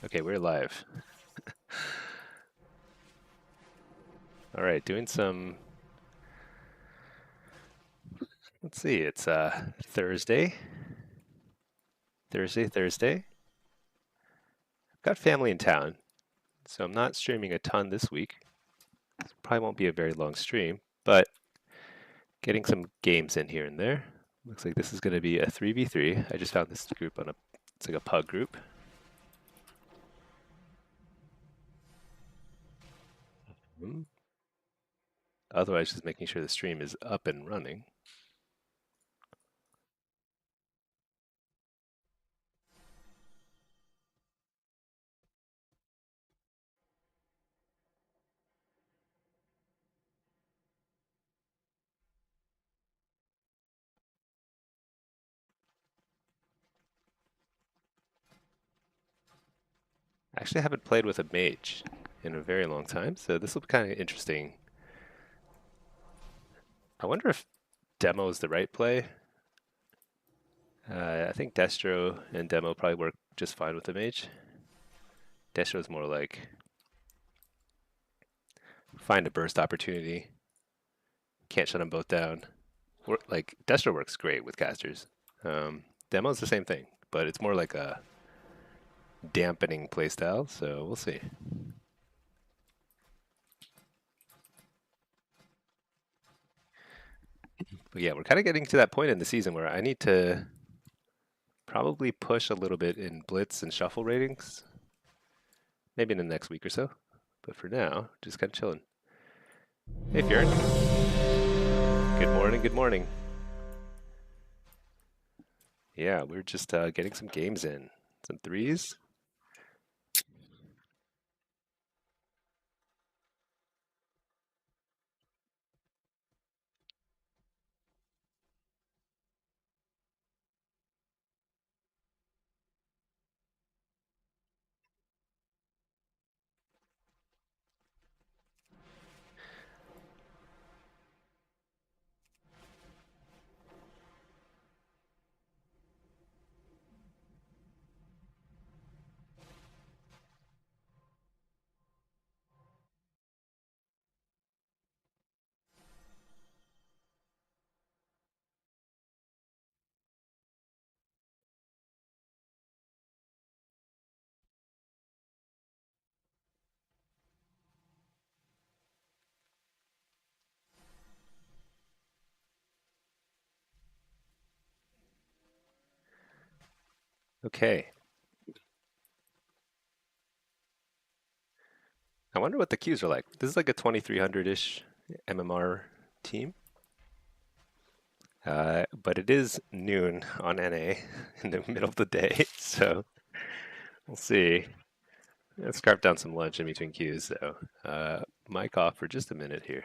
Okay, we're live. All right, doing some. Let's see. It's Thursday. Thursday. I've got family in town, so I'm not streaming a ton this week. Probably won't be a very long stream, but getting some games in here and there. Looks like this is going to be a 3v3. I just found this group on a. It's like a pug group. Otherwise, just making sure the stream is up and running. Actually, I haven't played with a mage in a very long time, so this will be kind of interesting. I wonder if demo is the right play. I think Destro and Demo probably work just fine with the mage. Destro is more like find a burst opportunity. Can't shut them both down. Like Destro works great with casters. Demo is the same thing, but it's more like a dampening playstyle. So we'll see. But yeah, we're kind of getting to that point in the season where I need to probably push a little bit in blitz and shuffle ratings. Maybe in the next week or so. But for now, just kind of chilling. Hey, Fjern. Good morning, good morning. Yeah, we're just getting some games in. Some threes. Okay. I wonder what the queues are like. This is like a 2300-ish MMR team. But it is noon on NA in the middle of the day, so we'll see. Let's carve down some lunch in between queues, though. Mic off for just a minute here.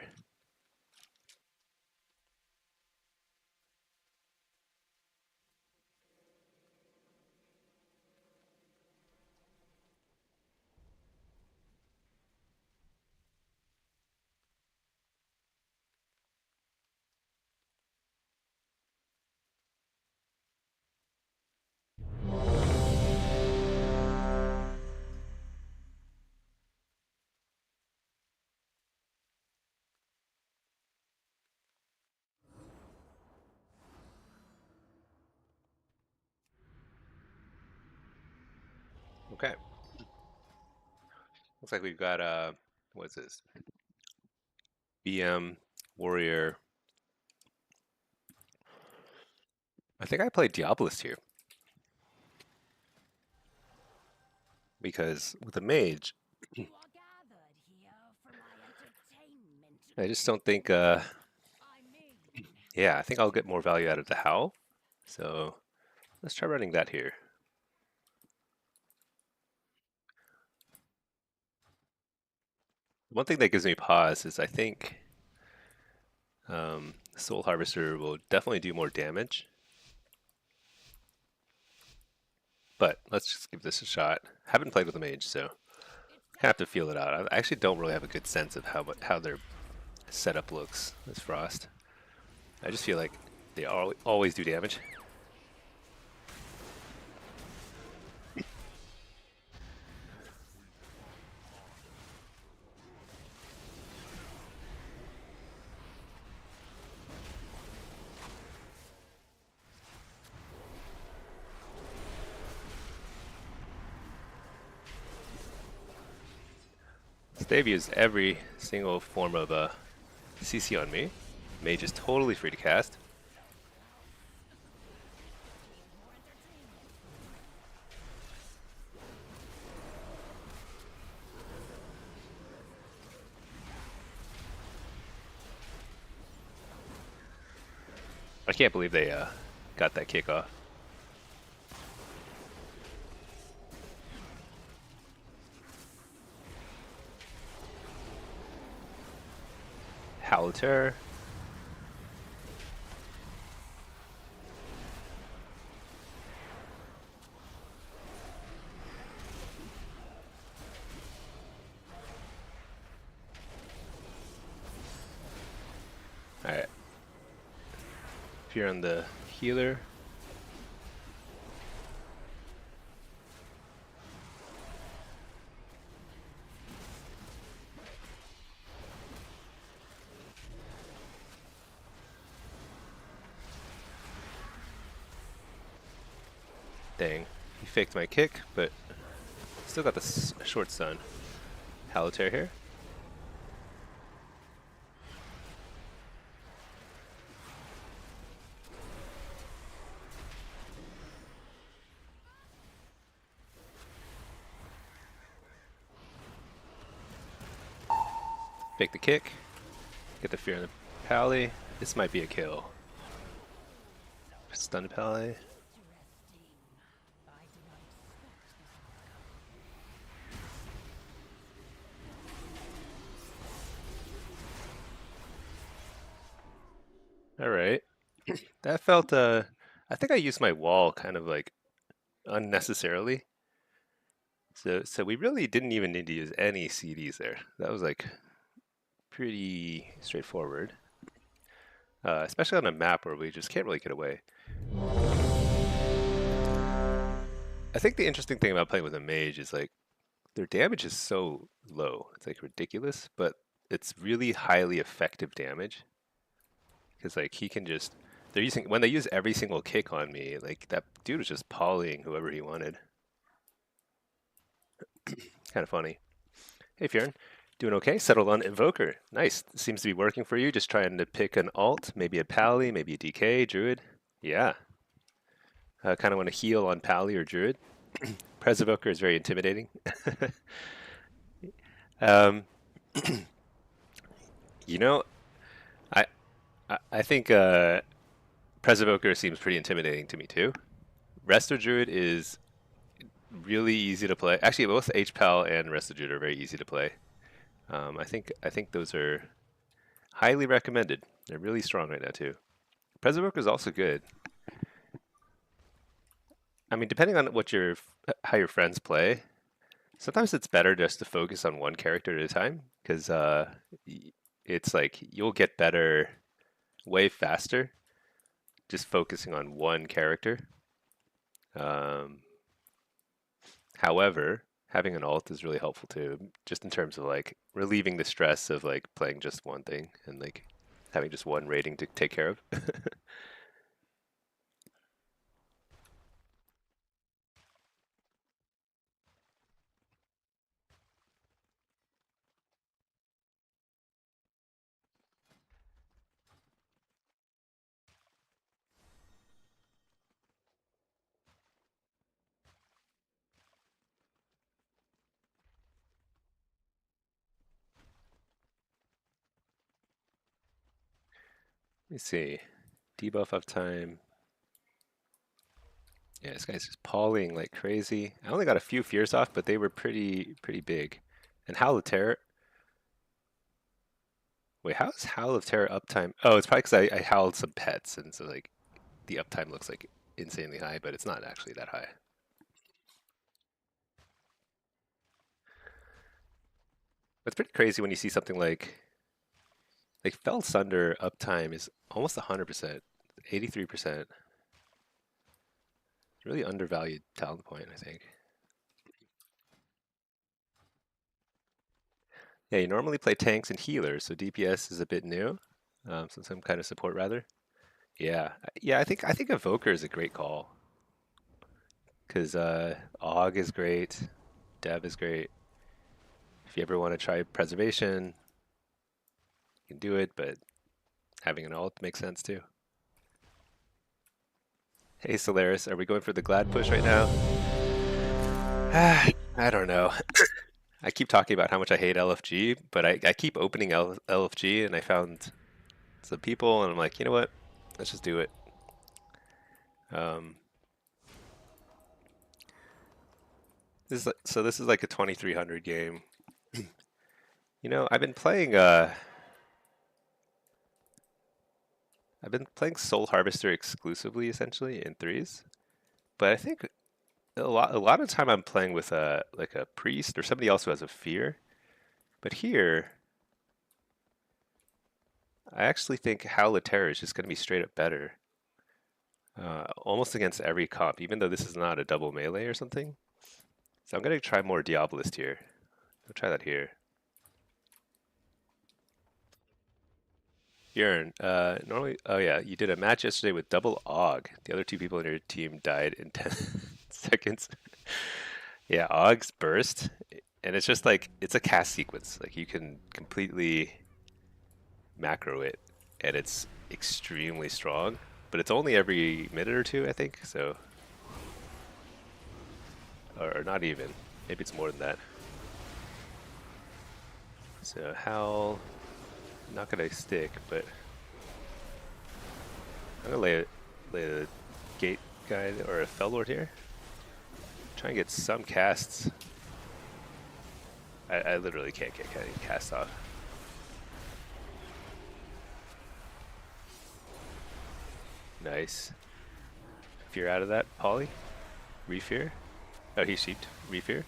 Okay. Looks like we've got what's this? BM Warrior. I think I played Diabolist here because with a mage, I just don't think. Yeah, I think I'll get more value out of the Howl. So let's try running that here. One thing that gives me pause is I think Soul Harvester will definitely do more damage. But let's just give this a shot. Haven't played with a mage, so have to feel it out. I actually don't really have a good sense of how their setup looks as Frost. I just feel like they always do damage. They've used every single form of CC on me. Mage is totally free to cast. I can't believe they got that kickoff. Howl of Terror. Alright. If you're on the healer. Dang. He faked my kick, but still got the short stun. Howl of Terror here. Fake the kick. Get the fear in the pally. This might be a kill. Stun the pally. Alright. That felt, I think I used my wall kind of like unnecessarily. So we really didn't even need to use any CDs there. That was like pretty straightforward. Especially on a map where we just can't really get away. I think the interesting thing about playing with a mage is like their damage is so low. It's like ridiculous, but it's really highly effective damage. Because like he can just when they use every single kick on me, like that dude was just polying whoever he wanted. Kind of funny. Hey Fjern, doing okay? Settled on Invoker. Nice. Seems to be working for you. Just trying to pick an alt, maybe a Pally, maybe a DK, Druid. Yeah. Kind of want to heal on Pally or Druid. Pres Evoker is very intimidating. um, you know, I I think Pres Evoker seems pretty intimidating to me too. Resto Druid is really easy to play. Actually, both HPAL and Resto Druid are very easy to play. I think those are highly recommended. They're really strong right now too. Pres Evoker is also good. I mean, depending on how your friends play, sometimes it's better just to focus on one character at a time because it's like you'll get better way faster just focusing on one character. However, having an alt is really helpful too, just in terms of like relieving the stress of like playing just one thing and like having just one rating to take care of. Let me see. Debuff uptime. Yeah, this guy's just pawing like crazy. I only got a few fears off, but they were pretty big. And Howl of Terror. Wait, how is Howl of Terror uptime? Oh, it's probably because I howled some pets, and so like the uptime looks like insanely high, but it's not actually that high. But it's pretty crazy when you see something like Fell Sunder uptime is almost 100%, 83%. Really undervalued talent point, I think. Yeah, you normally play tanks and healers, so DPS is a bit new. So some kind of support rather. Yeah, yeah. I think Evoker is a great call because Og is great, Dev is great, If you ever want to try preservation, you can do it, but having an ult makes sense too. Hey Solaris, are we going for the glad push right now? I don't know. I keep talking about how much I hate LFG, but I keep opening LFG and I found some people and I'm like, you know what? Let's just do it. Um, so this is like a 2300 game. You know, I've been playing Soul Harvester exclusively essentially in threes, but I think a lot of time I'm playing with a like a priest or somebody else who has a fear. But here, I actually think Howl Terror is just going to be straight up better, almost against every comp, even though this is not a double melee or something. So I'm going to try more Diabolist here. I'll try that here. Bjorn, normally, oh yeah, you did a match yesterday with double Og. The other two people in your team died in 10 seconds. Yeah, Og's burst, and it's just like, it's a cast sequence. Like you can completely macro it, and it's extremely strong, but it's only every minute or two, I think, so, or not even. Maybe it's more than that. So Howl, not gonna stick, but I'm gonna lay a gate guy or a Fellord here. Try and get some casts. I literally can't get any casts off. Nice. Fear out of that, Polly. Refear. Oh, he sheeped. Refear.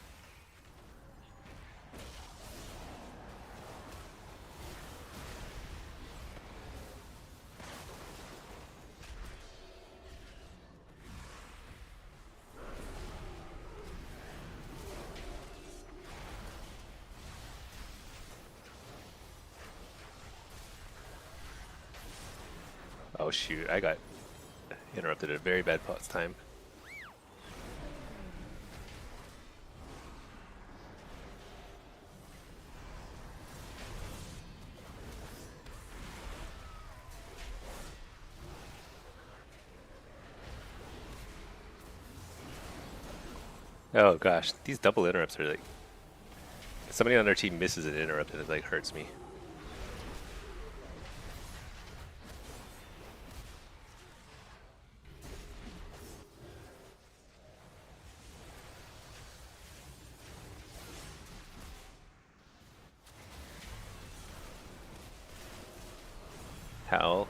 Oh shoot, I got interrupted at a very bad pause time. Oh gosh, these double interrupts are like, somebody on our team misses an interrupt and it like hurts me. Howl.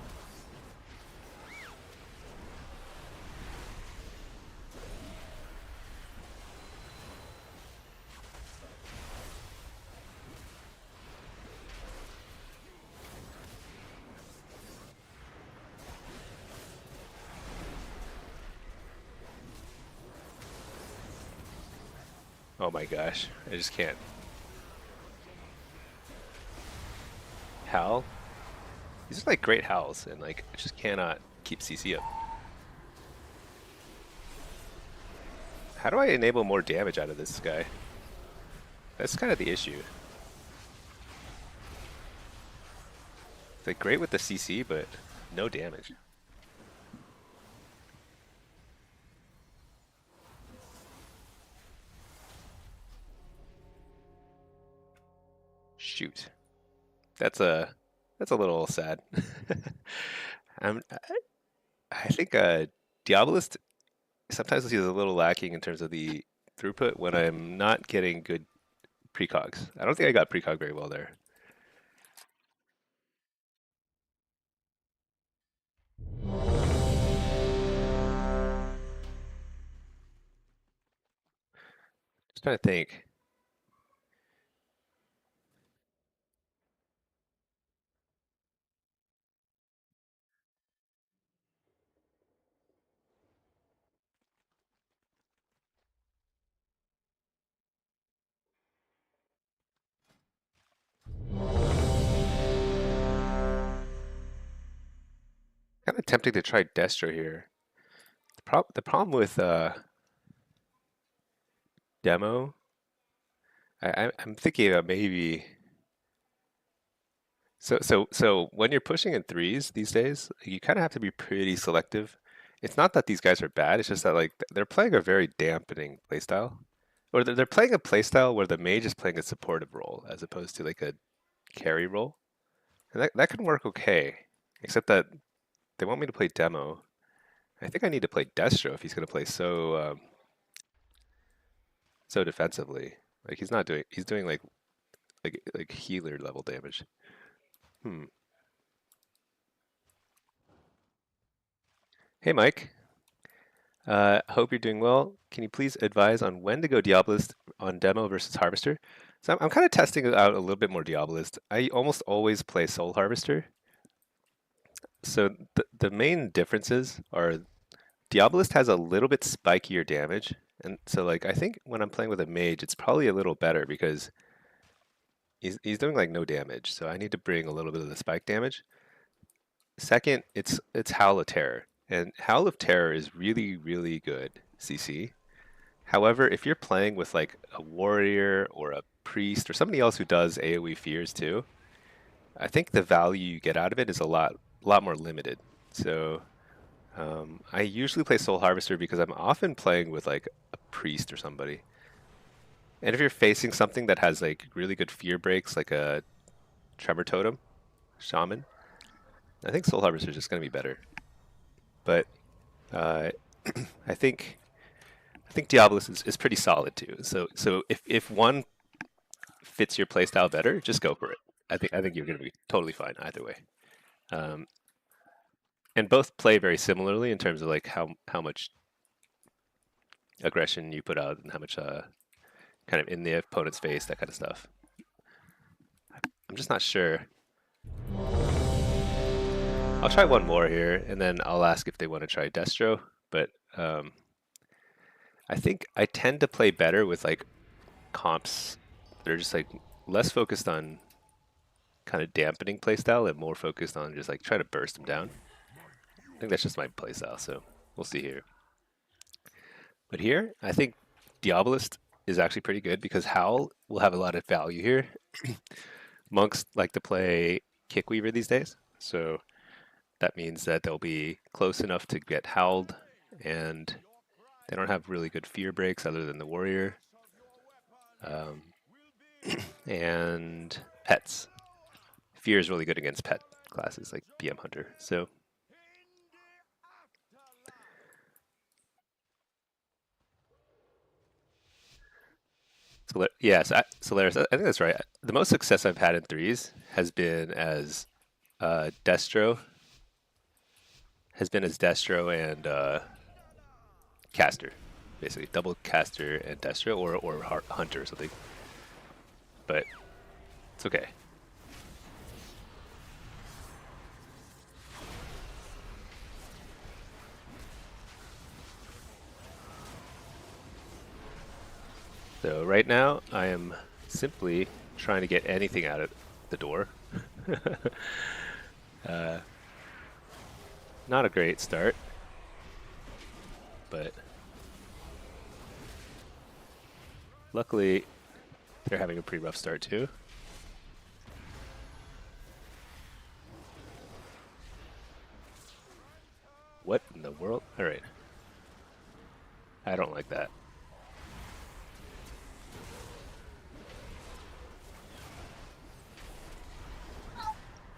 Oh my gosh, I just can't. Howl? These are like great howls, and like I just cannot keep CC up. How do I enable more damage out of this guy? That's kind of the issue. It's like great with the CC, but no damage. Shoot, that's a little sad. I'm, I think Diabolist sometimes he's a little lacking in terms of the throughput when I'm not getting good precogs. I don't think I got precog very well there. Just trying to think. Kind of tempting to try Destro here. The problem with demo, I'm thinking about maybe. So when you're pushing in threes these days, you kind of have to be pretty selective. It's not that these guys are bad, it's just that like they're playing a very dampening playstyle. Or they're playing a playstyle where the mage is playing a supportive role as opposed to like a carry role. And that can work okay. Except that they want me to play demo. I think I need to play Destro if he's gonna play so defensively. Like he's doing like healer level damage. Hmm. Hey Mike. Hope you're doing well. Can you please advise on when to go Diabolist on demo versus Harvester? So I'm kind of testing it out a little bit more Diabolist. I almost always play Soul Harvester. So the main differences are Diabolist has a little bit spikier damage. And so like I think when I'm playing with a mage, it's probably a little better because he's doing like no damage. So I need to bring a little bit of the spike damage. Second, it's Howl of Terror. And Howl of Terror is really, really good CC. However, if you're playing with like a warrior or a priest or somebody else who does AoE fears too, I think the value you get out of it is a lot more limited. So I usually play Soul Harvester because I'm often playing with like a priest or somebody. And if you're facing something that has like really good fear breaks, like a Tremor Totem, Shaman, I think Soul Harvester is just going to be better. But uh, I think Diabolus is pretty solid too. So if one fits your playstyle better, just go for it. I think you're going to be totally fine either way. Um, and both play very similarly in terms of like how much aggression you put out and how much kind of in the opponent's face, that kind of stuff. I'm just not sure. I'll try one more here, and then I'll ask if they want to try Destro. But I think I tend to play better with like comps that are just like less focused on kind of dampening playstyle and more focused on just like trying to burst them down. I think that's just my playstyle, so we'll see here. But here, I think Diabolist is actually pretty good because Howl will have a lot of value here. Monks like to play Kickweaver these days, so that means that they'll be close enough to get howled, and they don't have really good fear breaks other than the warrior. Um, and pets. Fear is really good against pet classes like BM Hunter. So yeah, Solaris, I think that's right. The most success I've had in threes Destro, and Caster, basically double Caster and Destro, or Hunter or something. But it's okay. So right now I am simply trying to get anything out of the door. uh, Not a great start, but luckily they're having a pretty rough start too. What in the world? All right. I don't like that.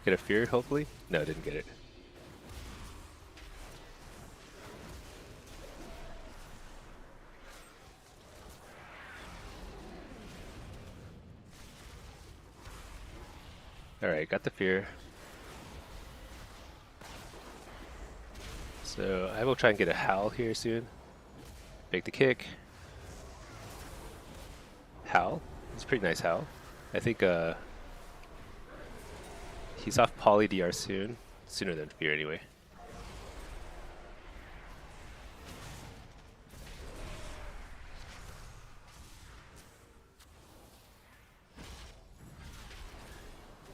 Get a fear, hopefully? No, didn't get it. Alright, got the fear. So I will try and get a howl here soon. Make the kick. Howl. It's a pretty nice howl. I think he's off poly DR soon. Sooner than fear anyway.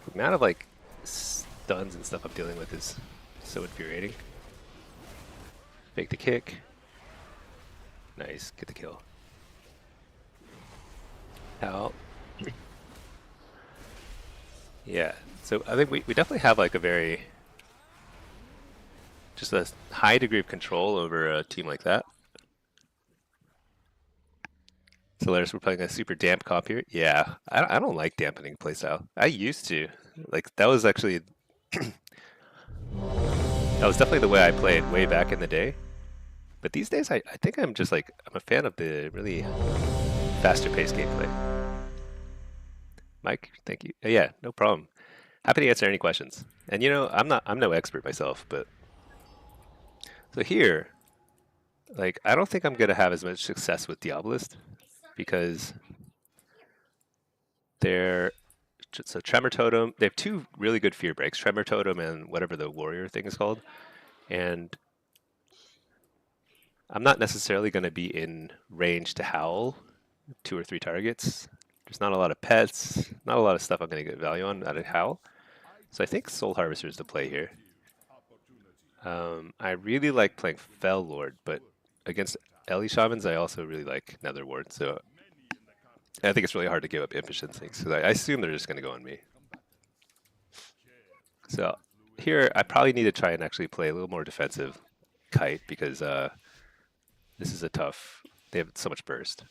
The amount of like stuns and stuff I'm dealing with is so infuriating. Fake the kick. Nice, get the kill. Howl. Yeah, so I think we definitely have like a very, just a high degree of control over a team like that. Solaris, we're playing a super damp comp here. Yeah, I don't like dampening playstyle. I used to. Like, that was actually, that was definitely the way I played way back in the day. But these days, I think I'm just like, I'm a fan of the really faster paced gameplay. Mike, thank you. Yeah, no problem. Happy to answer any questions. And you know, I'm no expert myself, but so here, like, I don't think I'm gonna have as much success with Diabolist because they're so Tremor Totem. They have two really good fear breaks, Tremor Totem and whatever the warrior thing is called. And I'm not necessarily going to be in range to howl 2 or 3 targets. There's not a lot of pets, not a lot of stuff I'm going to get value on out of howl. So I think Soul Harvester is the play here. I really like playing Fell Lord, but against Ellie Shamans, I also really like Nether Ward. So I think it's really hard to give up Impish Instincts because I assume they're just going to go on me. So here, I probably need to try and actually play a little more defensive Kite because this is a tough. They have so much burst.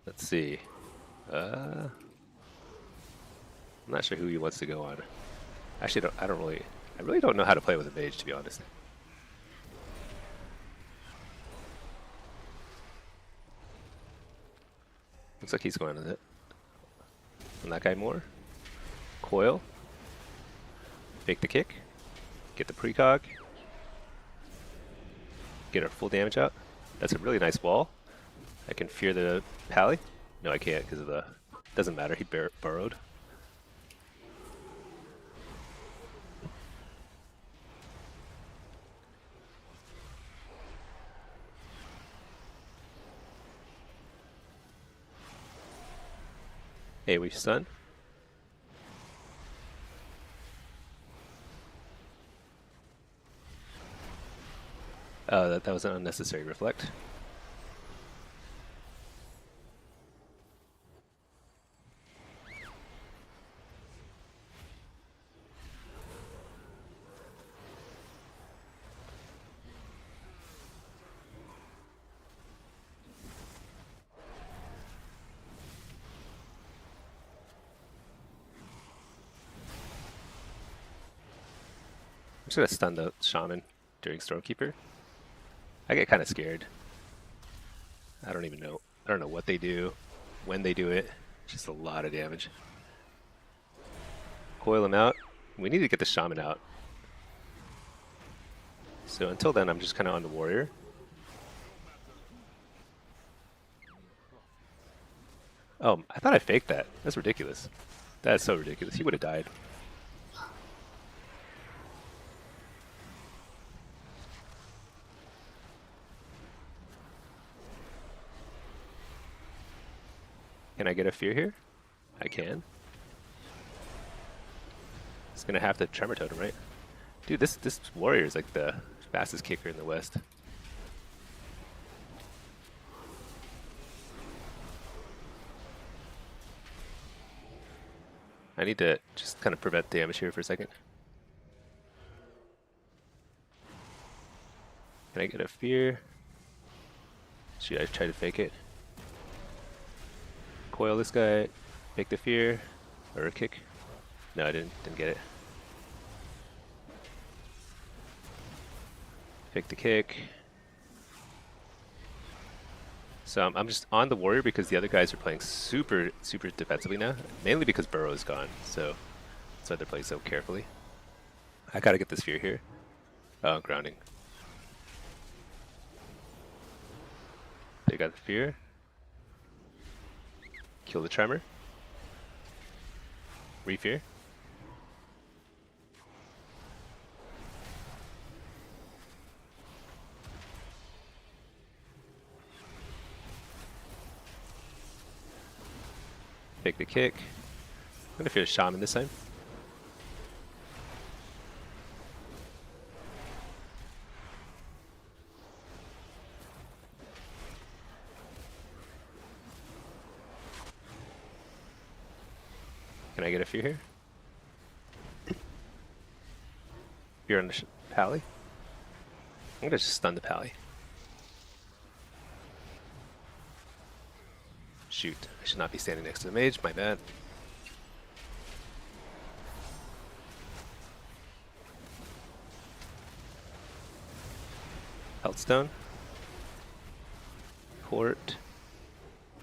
Let's see. I'm not sure who he wants to go on. Actually, I really don't know how to play with a mage, to be honest. Looks like he's going on it. And that guy more. Coil. Fake the kick. Get the precog. Get our full damage out. That's a really nice wall. I can fear the pally. No, I can't because of the... Doesn't matter, he burrowed. Hey, we stun. That was an unnecessary reflect. I'm just gonna stun the shaman during Stormkeeper. I get kind of scared. I don't even know. I don't know what they do, when they do it. Just a lot of damage. Coil him out. We need to get the shaman out. So until then, I'm just kind of on the warrior. Oh, I thought I faked that. That's ridiculous. That is so ridiculous. He would have died. Can I get a fear here? I can. It's gonna have to Tremor Totem, right? Dude, this warrior is like the fastest kicker in the West. I need to just kind of prevent damage here for a second. Can I get a fear? Should I try to fake it? Coil this guy, fake the fear, or a kick? No, I didn't get it. Fake the kick. So I'm just on the warrior because the other guys are playing super defensively now, mainly because Burrow is gone. So that's why they're playing so carefully. I gotta get this fear here. Oh, grounding. They got the fear. Kill the tremor. Refear. Take the kick. I'm gonna fear the shaman this time. Can I get a fear here? Fear on the pally? I'm gonna just stun the pally. Shoot, I should not be standing next to the mage, my bad. Healthstone. Port.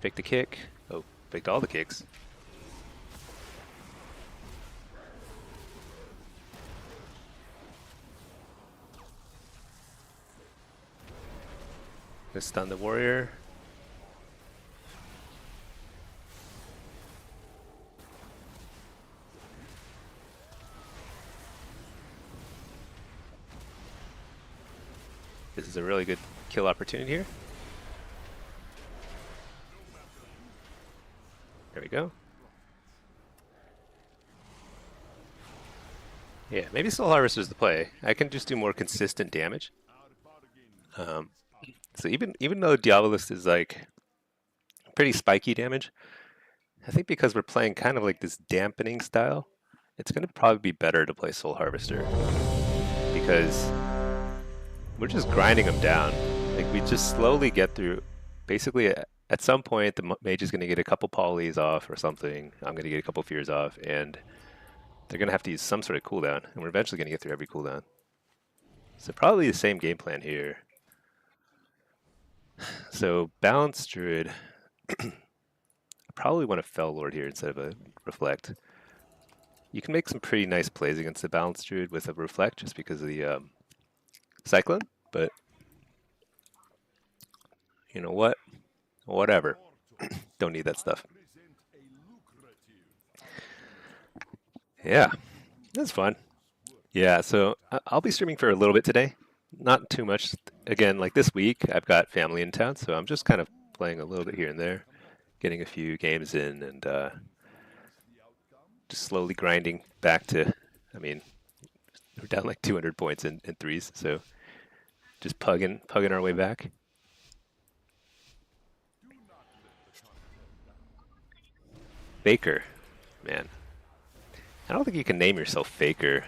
Fake the kick. Oh, faked all the kicks. Gonna stun the warrior. This is a really good kill opportunity here. There we go. Yeah, maybe Soul Harvester is the play. I can just do more consistent damage. So even though Diabolist is like pretty spiky damage, I think because we're playing kind of like this dampening style, it's going to probably be better to play Soul Harvester because we're just grinding them down. Like we just slowly get through. Basically, at some point, the mage is going to get a couple polys off or something. I'm going to get a couple fears off, and they're going to have to use some sort of cooldown, and we're eventually going to get through every cooldown. So probably the same game plan here. So Balance Druid, I probably want a Fel Lord here instead of a Reflect. You can make some pretty nice plays against the Balance Druid with a Reflect just because of the Cyclone, but you know what? Whatever. Don't need that stuff. Yeah, that's fun. Yeah, so I'll be streaming for a little bit today. Not too much. Again, like this week, I've got family in town, so I'm just kind of playing a little bit here and there, getting a few games in, and just slowly grinding back to, I mean, we're down like 200 points in threes, so just pugging our way back. Faker, man. I don't think you can name yourself Faker.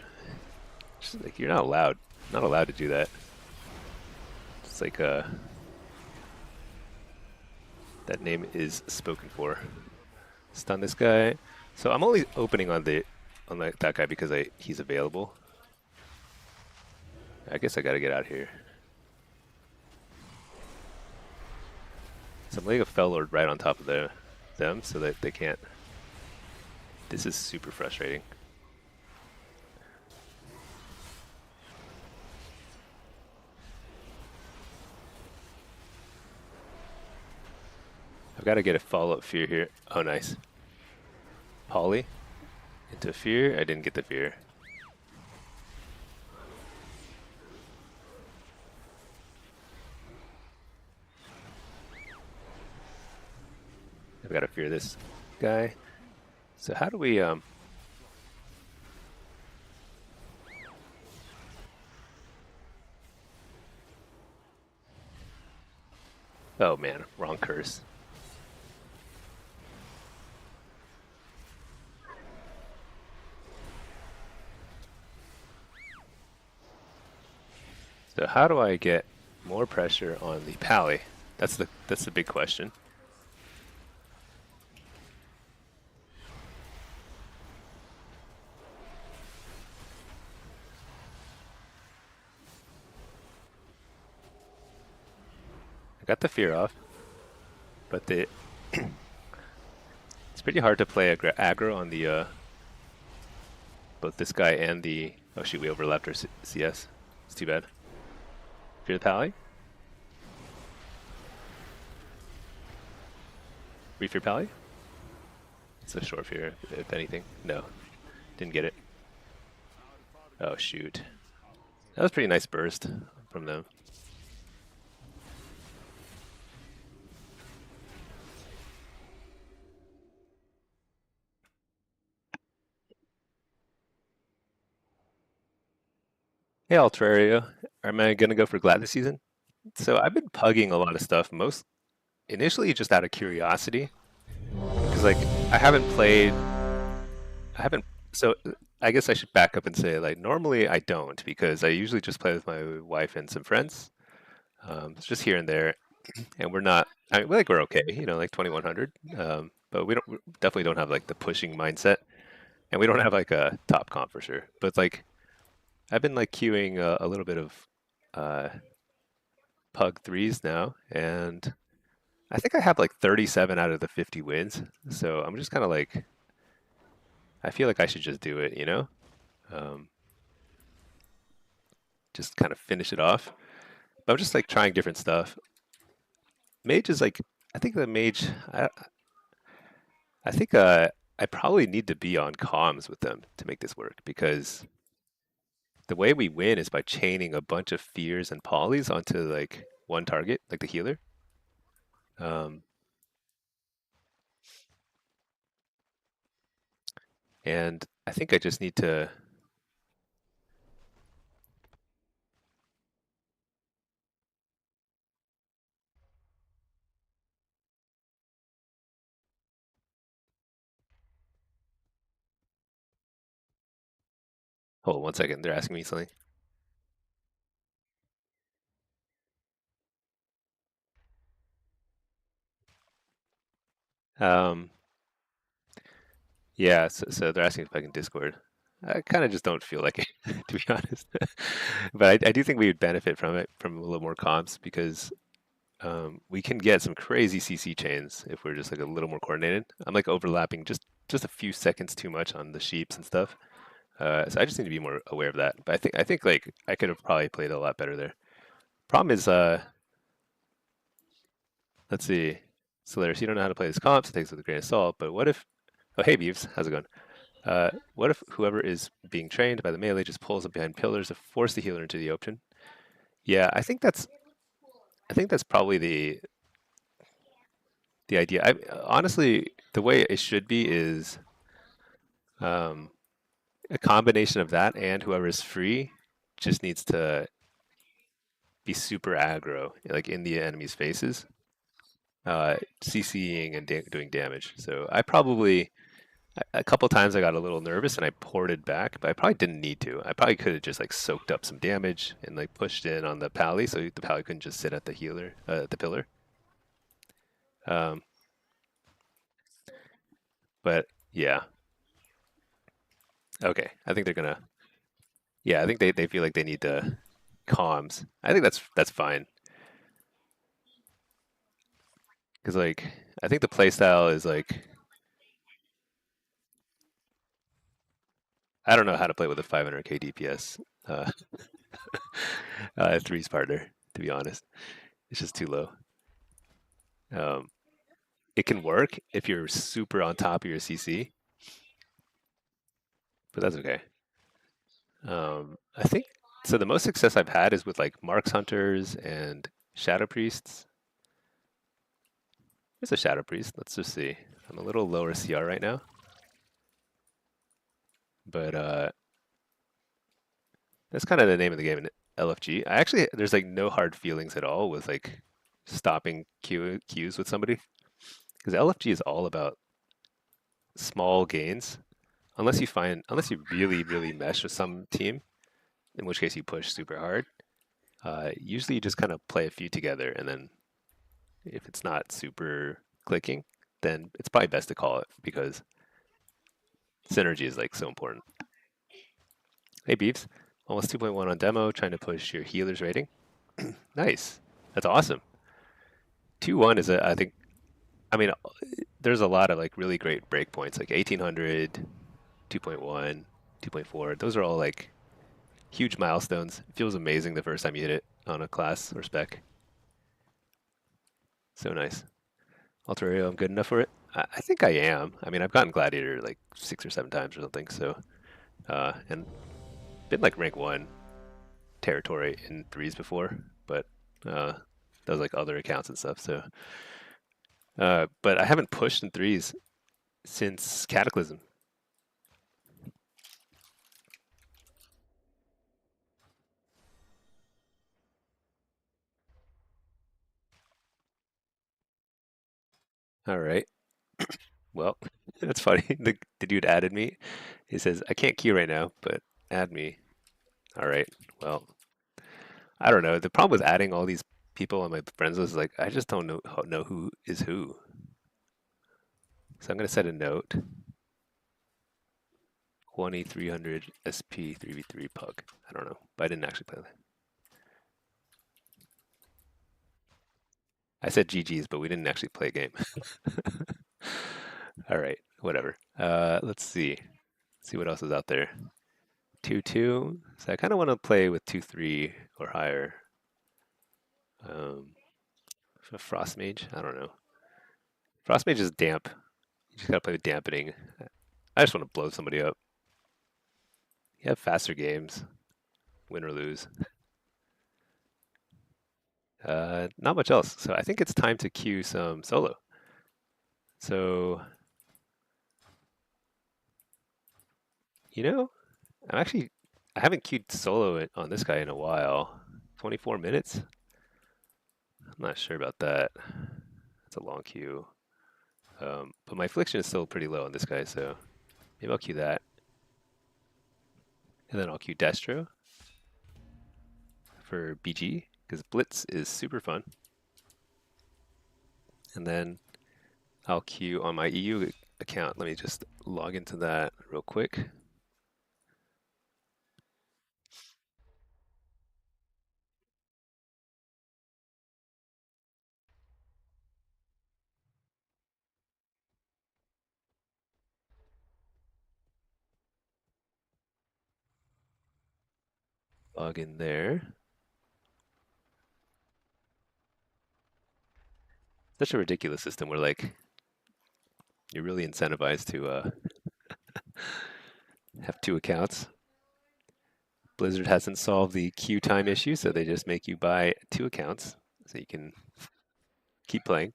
Just like you're not allowed to do that. It's like that name is spoken for. Stun this guy. So I'm only opening on that guy because he's available. I guess I gotta get out of here. So I'm laying a Fel Lord right on top of them so that they can't. This is super frustrating. I've got to get a follow-up fear here. Oh, nice. Poly into fear. I didn't get the fear. I've got to fear this guy. So how do we Oh man, wrong curse. So how do I get more pressure on the pally? That's the big question. I got the fear off, but it's pretty hard to play aggro on the both this guy and the. Oh shoot, we overlapped our CS. It's too bad. Fear the pally. Refear pally. It's a short fear, if anything. No, didn't get it. Oh shoot, that was a pretty nice burst from them. Hey Altrario, am I gonna go for Glad this season? So I've been pugging a lot of stuff, most initially just out of curiosity, because like I haven't played I haven't. So I guess I should back up and say like normally I don't because I usually just play with my wife and some friends. It's just here and there, and we're not. I mean, like we're okay, like 2100. But we definitely don't have like the pushing mindset, and we don't have like a top comp for sure. But like I've been like queuing a little bit of uh, Pug threes now, and I think I have like 37 out of the 50 wins. So I'm just kind of like I feel like I should just do it. Um, just kind of finish it off. But I'm just like trying different stuff. Mage is like I think the mage. I think I probably need to be on comms with them to make this work because the way we win is by chaining a bunch of fears and polys onto like one target, like the healer. Um, and I think I just need to. Hold on one second. They're asking me something. Um, yeah. So they're asking if I can Discord. I kind of just don't feel like it, to be honest. But I do think we would benefit from it, from a little more comms, because we can get some crazy CC chains if we're just like a little more coordinated. I'm like overlapping just a few seconds too much on the sheeps and stuff. So I just need to be more aware of that. But I think like I could have probably played a lot better there. Problem is, let's see. Solaris, you don't know how to play this comp, so it takes it with a grain of salt. But what if? Oh, hey Beeves, how's it going? What if whoever is being trained by the melee just pulls up behind pillars to force the healer into the open? Yeah, I think that's probably the idea. Honestly, the way it should be is um, a combination of that and whoever is free just needs to be super aggro, like in the enemy's faces, CCing and doing damage. So I probably a couple times I got a little nervous and I ported back, but I probably didn't need to. I probably could have just like soaked up some damage and like pushed in on the pally, so the pally couldn't just sit at the healer, the pillar. Um, but yeah, okay. I think they're gonna. Yeah, I think they feel like they need to comms. I think that's fine because like I think the playstyle is like I don't know how to play with a 500k DPS uh, threes partner. To be honest, it's just too low. Um, it can work if you're super on top of your CC, but that's okay. I think so. The most success I've had is with like Marks Hunters and Shadow Priests. There's a Shadow Priest. Let's just see. I'm a little lower CR right now, but that's kind of the name of the game in LFG. There's like no hard feelings at all with like stopping queues with somebody because LFG is all about small gains. Unless you really, really mesh with some team, in which case you push super hard. Usually you just kind of play a few together, and then if it's not super clicking, then it's probably best to call it because synergy is like so important. Hey Beeps, almost 2.1 on demo, trying to push your healer's rating. Nice. That's awesome. 2-1 is I think I mean there's a lot of like really great breakpoints like 1800, 2.1, 2.4. Those are all like huge milestones. It feels amazing the first time you hit it on a class or spec. So nice. Alterario, I'm good enough for it. I think I am. I mean, I've gotten Gladiator like 6 or 7 times or something. So, and been like rank one territory in threes before, but that was like other accounts and stuff. So, but I haven't pushed in threes since Cataclysm. All right. Well, that's funny. The dude added me. He says, I can't queue right now, but add me. All right. Well, I don't know. The problem with adding all these people on my friends list is like I just don't know who is who. So I'm gonna set a note. 2300 SP 3v3 pug. I don't know, but I didn't actually play that. I said GG's, but we didn't actually play a game. All right, whatever. Let's see. See what else is out there. 2-2. So I kind of want to play with 2-3 or higher. Um, for Frost Mage, I don't know. Frost Mage is damp. You just gotta play with dampening. I just want to blow somebody up. You have faster games, win or lose. Not much else. So I think it's time to queue some solo. So, you know, I haven't queued solo on this guy in a while. 24 minutes? I'm not sure about that. That's a long queue. But my affliction is still pretty low on this guy, so maybe I'll queue that. And then I'll queue Destro for BG, because Blitz is super fun. And then I'll queue on my EU account. Let me just log into that real quick. Log in there. Such a ridiculous system where like you're really incentivized to have two accounts. Blizzard hasn't solved the queue time issue, so they just make you buy two accounts so you can keep playing.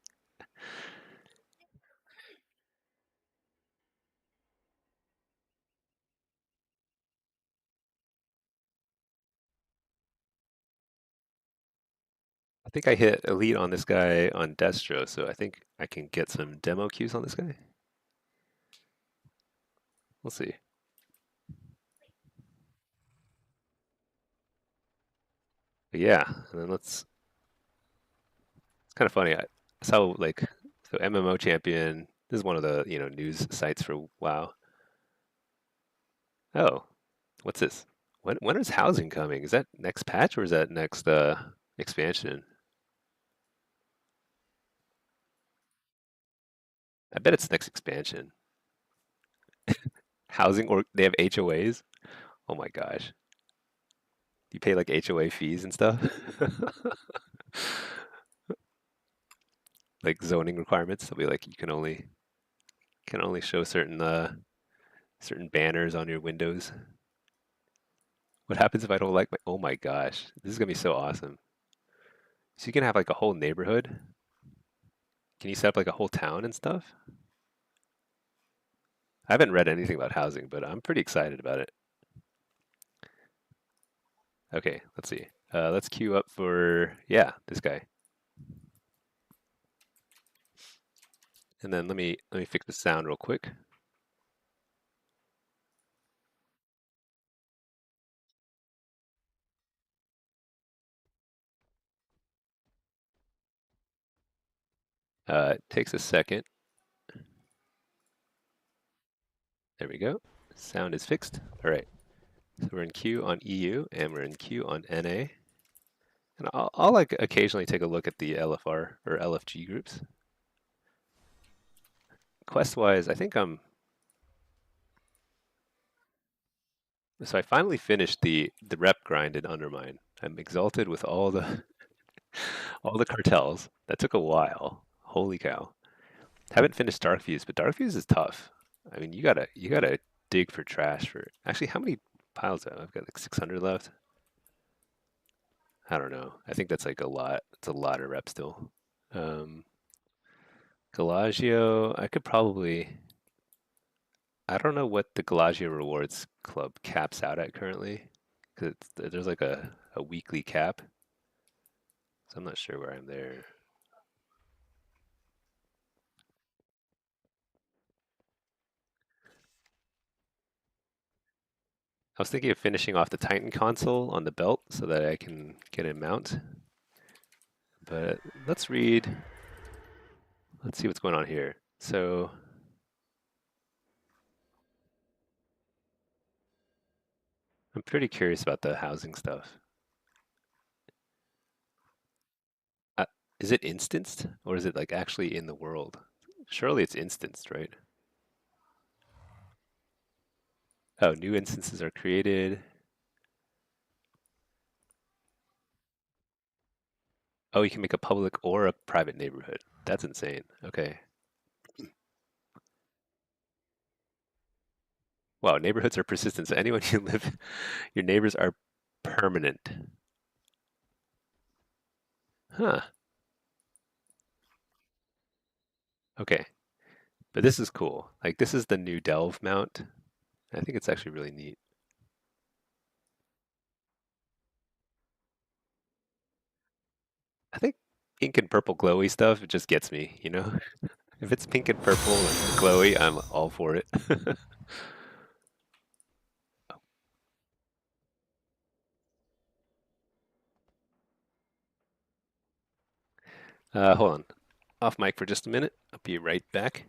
I think I hit elite on this guy on Destro, so I think I can get some demo queues on this guy. We'll see. But yeah, and then it's kind of funny. I saw like so MMO champion. This is one of the news sites for WoW. Oh, what's this? When is housing coming? Is that next patch or is that next expansion? I bet it's next expansion. Housing or they have HOAs? Oh my gosh. You pay like HOA fees and stuff? Like zoning requirements. They'll be like you can only show certain banners on your windows. What happens if I don't like my oh my gosh. This is gonna be so awesome. So you can have like a whole neighborhood. Can you set up like a whole town and stuff? I haven't read anything about housing, but I'm pretty excited about it. Okay, let's see. Let's queue up for yeah, this guy. And then let me fix the sound real quick. It takes a second. There we go. Sound is fixed. All right. So we're in queue on EU and we're in queue on NA. And I'll like occasionally take a look at the LFR or LFG groups. Quest wise, I think so I finally finished the rep grind in Undermine. I'm exalted with all the all the cartels. That took a while. Holy cow. Haven't finished Dark Fuse, but Dark Fuse is tough. I mean, you gotta dig for trash for. Actually, how many piles do I have? I've got like 600 left. I don't know. I think that's like a lot. It's a lot of reps still. Um, Galagio, I could probably. I don't know what the Galagio Rewards Club caps out at currently, because there's like a weekly cap, so I'm not sure where I'm there. I was thinking of finishing off the Titan console on the belt so that I can get a mount. But let's read. Let's see what's going on here. So I'm pretty curious about the housing stuff. Uh, is it instanced or is it like actually in the world? Surely it's instanced, right? Oh, new instances are created. Oh, you can make a public or a private neighborhood. That's insane. Okay. Wow, neighborhoods are persistent. So anyone you live, your neighbors are permanent. Huh. Okay. But this is cool. Like this is the new Delve mount. I think it's actually really neat. I think pink and purple glowy stuff, it just gets me, you know? If it's pink and purple and glowy, I'm all for it. Hold on. Off mic for just a minute. I'll be right back.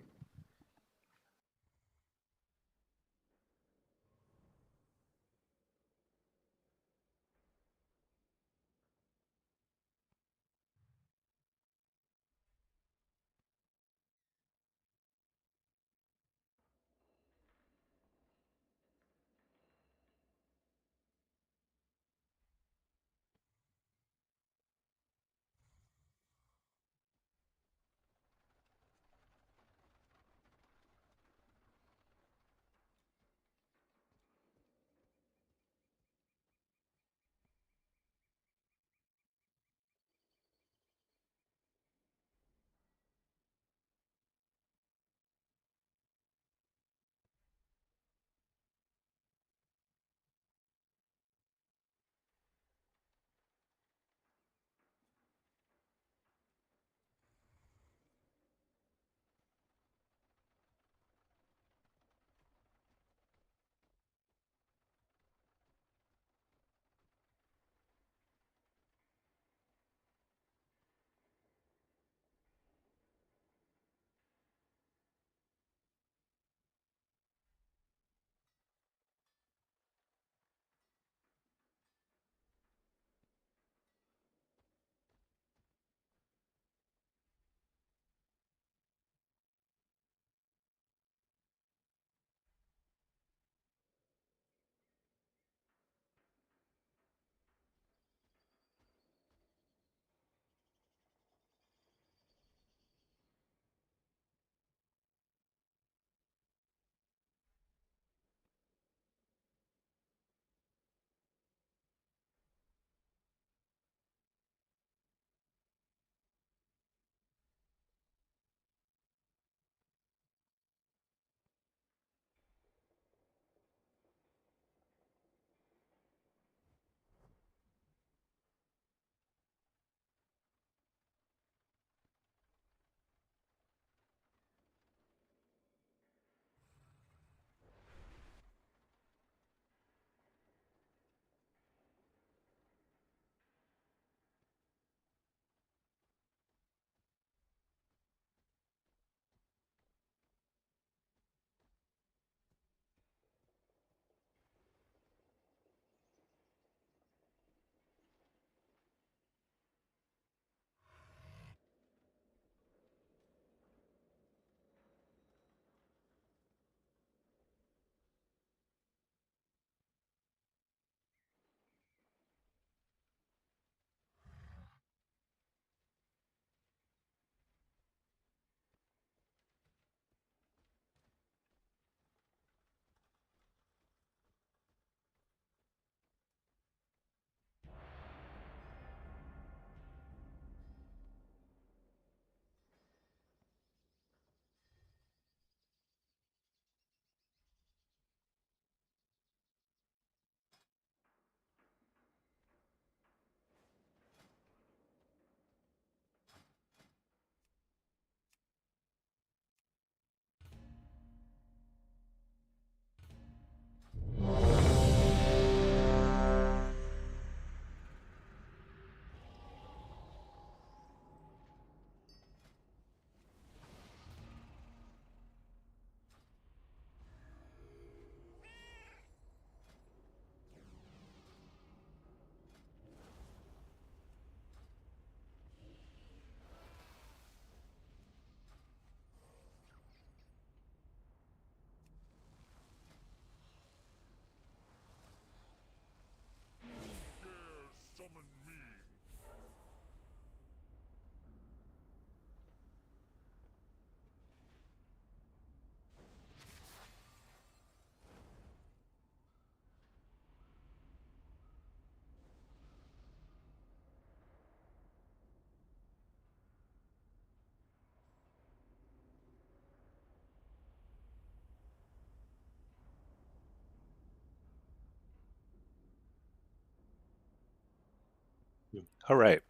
All right.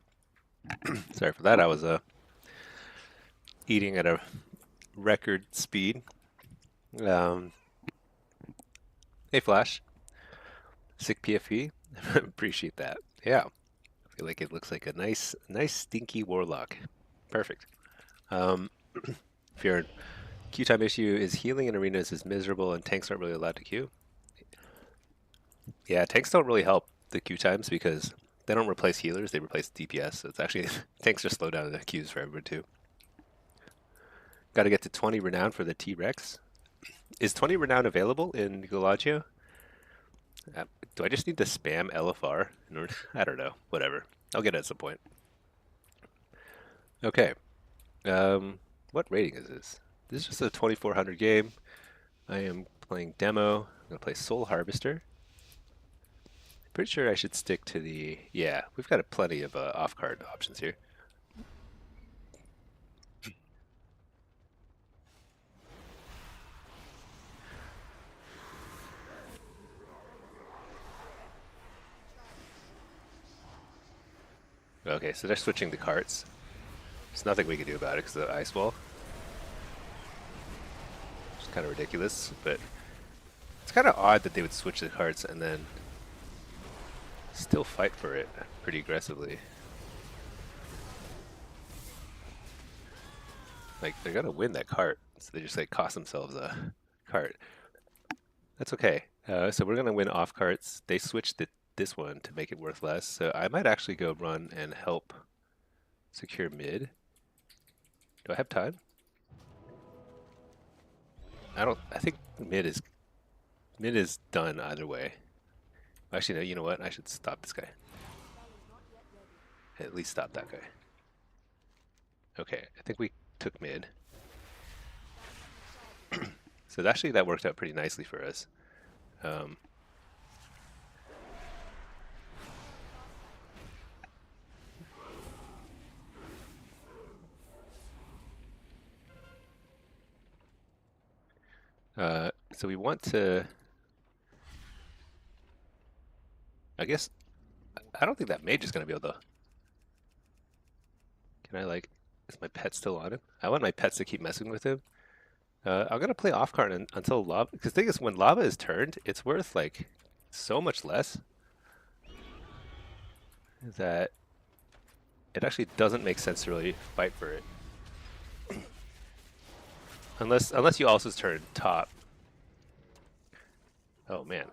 Sorry for that. I was eating at a record speed. Um, hey, Flash. Sick PFP. Appreciate that. Yeah. I feel like it looks like a nice stinky warlock. Perfect. Um, if your queue time issue is healing in arenas is miserable and tanks aren't really allowed to queue. Yeah, tanks don't really help the queue times because they don't replace healers, they replace DPS. So it's actually tanks just slow down the queues for everyone too. Got to get to 20 renown for the T-Rex. Is 20 renown available in Galagio? Uh, do I just need to spam LFR? I don't know. Whatever. I'll get it at some point. Okay. What rating is this? This is just a 2400 game. I am playing demo. I'm gonna play Soul Harvester. Pretty sure I should stick to the... Yeah, we've got plenty of off-card options here. Okay, so they're switching the carts. There's nothing we can do about it because of the ice wall. It's kind of ridiculous, but it's kind of odd that they would switch the carts and then still fight for it pretty aggressively. Like, they're gonna win that cart, so they just like cost themselves a cart. That's okay. So we're gonna win off carts. They switched this one to make it worth less, so I might actually go run and help secure mid. Do I have time? I don't. I think mid is done either way. Actually, no. You know what? I should stop this guy. At least stop that guy. Okay, I think we took mid. So actually, that worked out pretty nicely for us. Um, so we want to. I guess I don't think that mage is gonna be able to. Can I like? Is my pet still on him? I want my pets to keep messing with him. I'm gonna play off card until lava. Because the thing is, when lava is turned, it's worth like so much less that it actually doesn't make sense to really fight for it. Unless you also turn top. Oh man,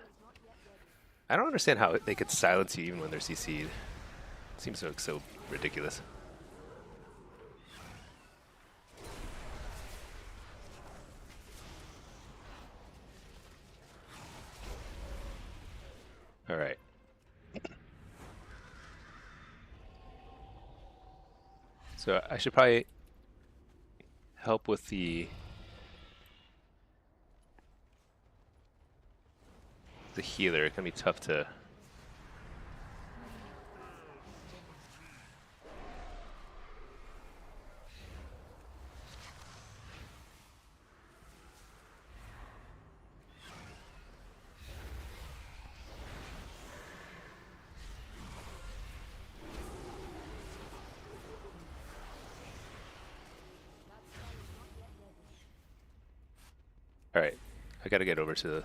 I don't understand how they could silence you even when they're CC'd. It seems so ridiculous. All right. So I should probably help with the healer. It can be tough to. All right, I got to get over to the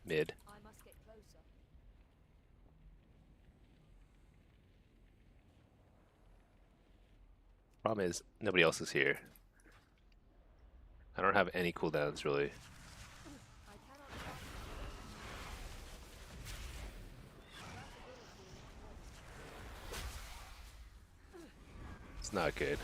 mid. Problem is, nobody else is here. I don't have any cooldowns really. It's not good.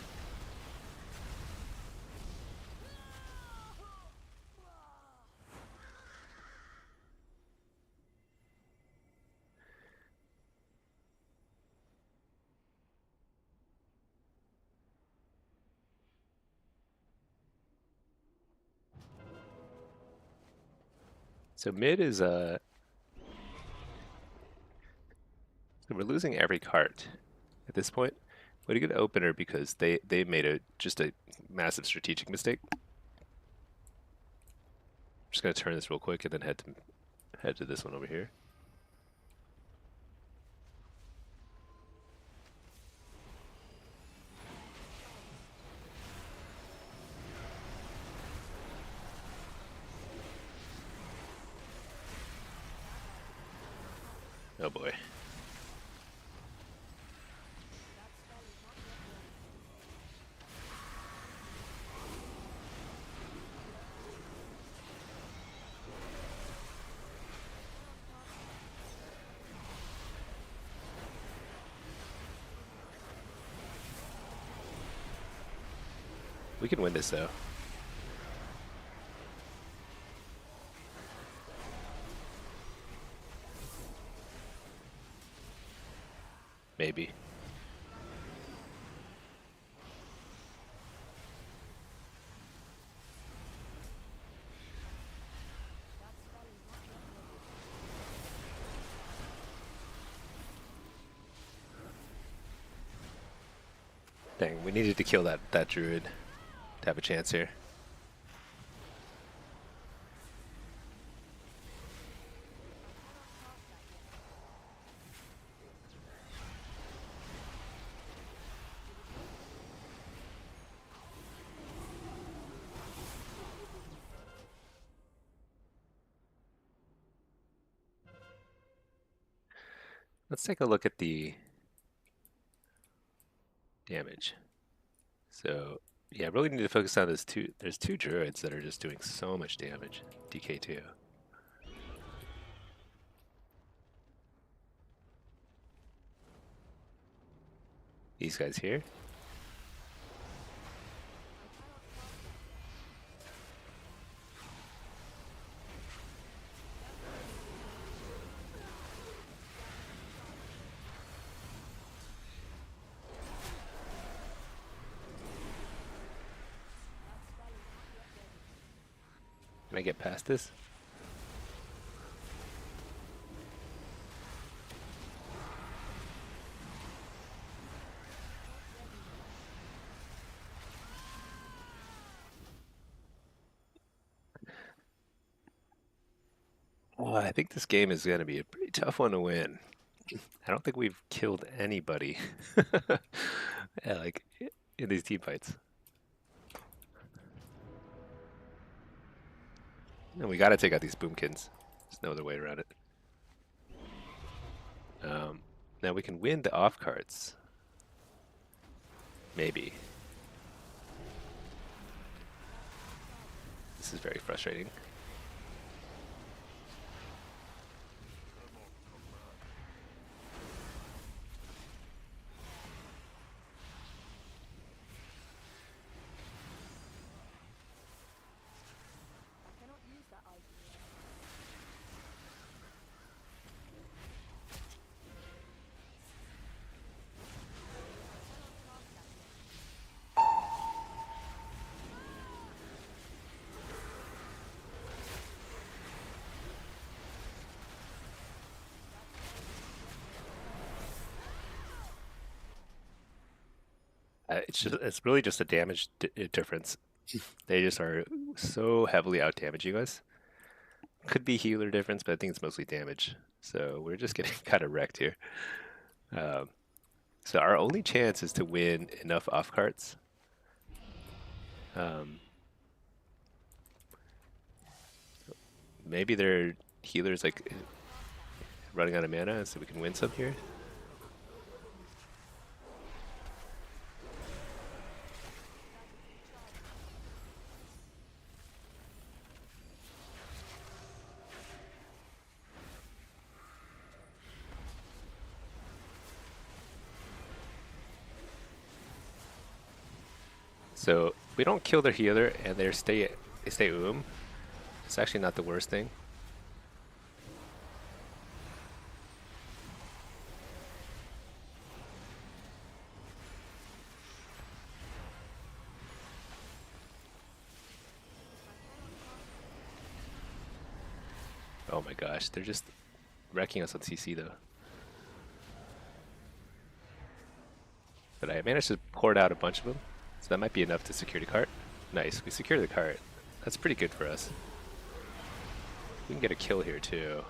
So mid is so we're losing every cart at this point. What a good opener because they made just a massive strategic mistake. I'm just gonna turn this real quick and then head to this one over here. Oh boy. We can win this though. Maybe. Dang, we needed to kill that druid to have a chance here. Let's take a look at the damage. So, yeah, really need to focus on this two. There's two druids that are just doing so much damage. DK2. These guys here. Can I get past this? Oh, I think this game is going to be a pretty tough one to win. I don't think we've killed anybody yeah, like in these team fights. And we got to take out these boomkins. There's no other way around it. Now we can win the off cards. Maybe. This is very frustrating. It's really just a damage difference. They just are so heavily out damaging us. Could be healer difference, but I think it's mostly damage. So we're just getting kind of wrecked here. Um, so our only chance is to win enough off cards. Maybe their healers like running out of mana, so we can win some here. So if we don't kill their healer and they stay it's actually not the worst thing. Oh my gosh, they're just wrecking us on CC though. But I managed to port out a bunch of them, so that might be enough to secure the cart. Nice, we secured the cart. That's pretty good for us. We can get a kill here too.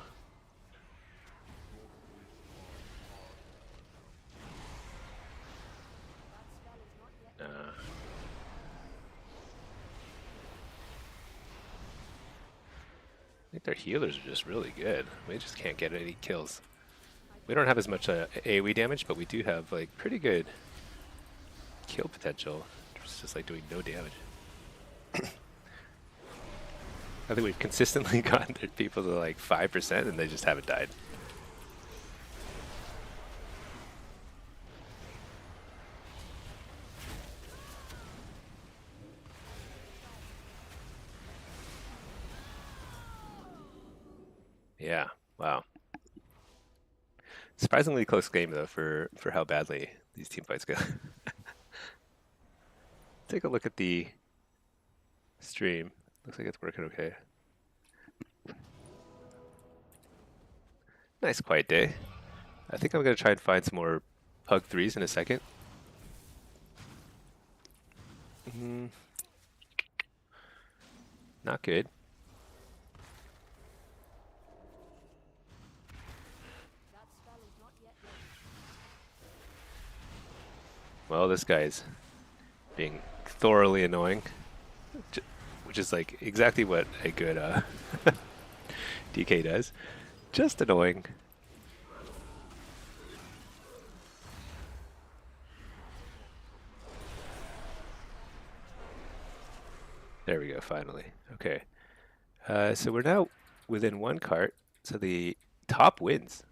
I think their healers are just really good. We just can't get any kills. We don't have as much AoE damage, but we do have like pretty good kill potential. It's just like doing no damage. I think we've consistently gotten people to like 5% and they just haven't died. Yeah, wow. Surprisingly close game though for how badly these team fights go. Take a look at the stream. Looks like it's working okay. Nice quiet day. I think I'm gonna try and find some more Pug 3s in a second. Not good. Well, this guy's being thoroughly annoying, which is like exactly what a good DK does. Just annoying. There we go, finally. Okay. So we're now within one cart, so the top wins.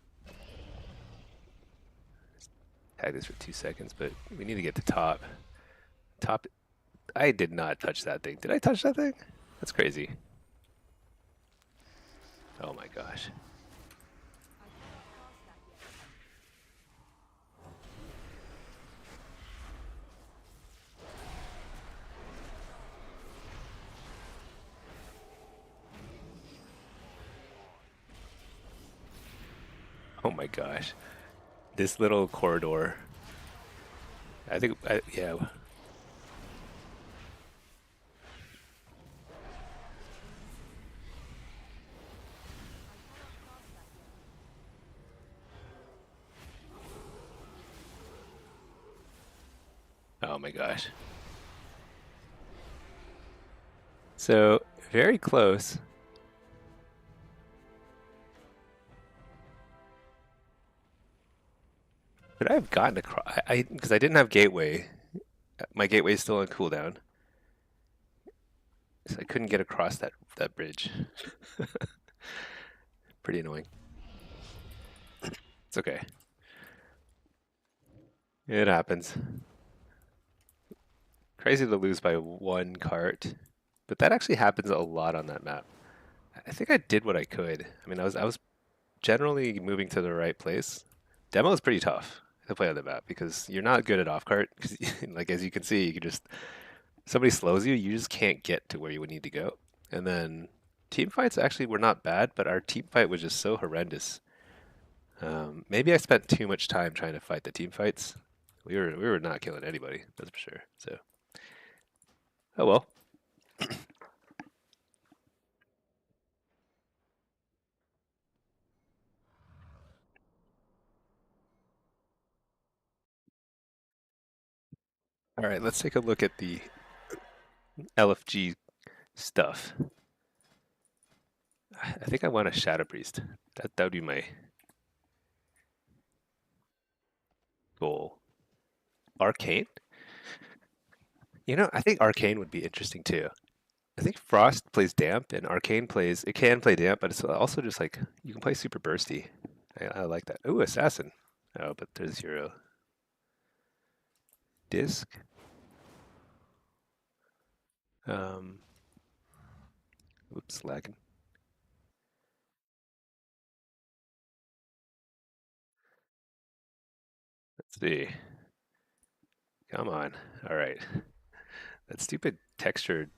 Tag this for 2 seconds, but we need to get to top. Top. I did not touch that thing. Did I touch that thing? That's crazy. Oh my gosh. Oh my gosh. This little corridor. Yeah. Oh my gosh. So, very close. Could I have gotten across? Because I didn't have gateway. My gateway is still on cooldown, so I couldn't get across that bridge. Pretty annoying. It's okay. It happens. Crazy to lose by one cart, but that actually happens a lot on that map. I think I did what I could. I mean, I was generally moving to the right place. Demo is pretty tough to play on the map because you're not good at off cart. Because, like as you can see, you can just somebody slows you, you just can't get to where you would need to go. And then team fights actually were not bad, but our team fight was just so horrendous. Maybe I spent too much time trying to fight the team fights. We were not killing anybody, that's for sure. So, oh well. All right, let's take a look at the LFG stuff. I think I want a Shadow Priest. That would be my goal. Arcane? You know, I think Arcane would be interesting too. I think Frost plays damp and Arcane plays, it can play damp, but it's also just like, you can play super bursty. I like that. Ooh, Assassin. Oh, but there's your disc. Um, Oops, lagging. Let's see. Come on. All right. That stupid texture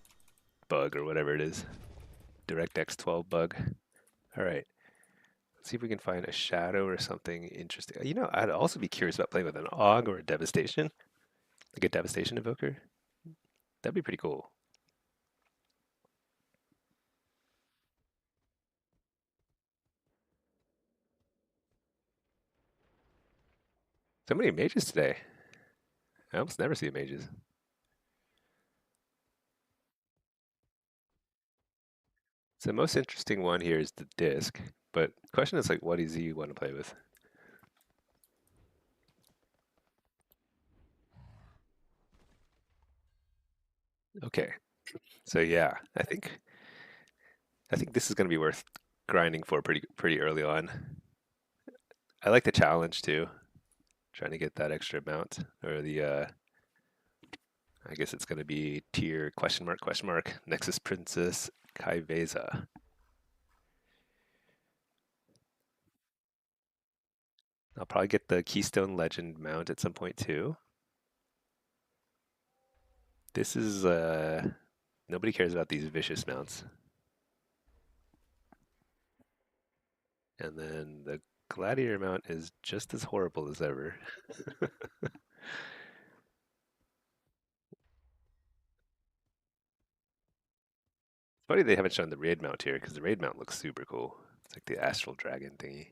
bug or whatever it is. DirectX 12 bug. All right. Let's see if we can find a shadow or something interesting. You know, I'd also be curious about playing with an Og or a Devastation. Like a Devastation Evoker. That'd be pretty cool. So many mages today. I almost never see mages. So the most interesting one here is the disc. But the question is like, what does he want to play with? Okay, so yeah, I think this is going to be worth grinding for pretty early on. I like the challenge too, trying to get that extra amount or the I guess it's going to be tier question mark Nexus Princess Kaiveza. I'll probably get the Keystone Legend mount at some point too. This is nobody cares about these vicious mounts. And then the Gladiator mount is just as horrible as ever. It's funny they haven't shown the raid mount here because the raid mount looks super cool. It's like the astral dragon thingy.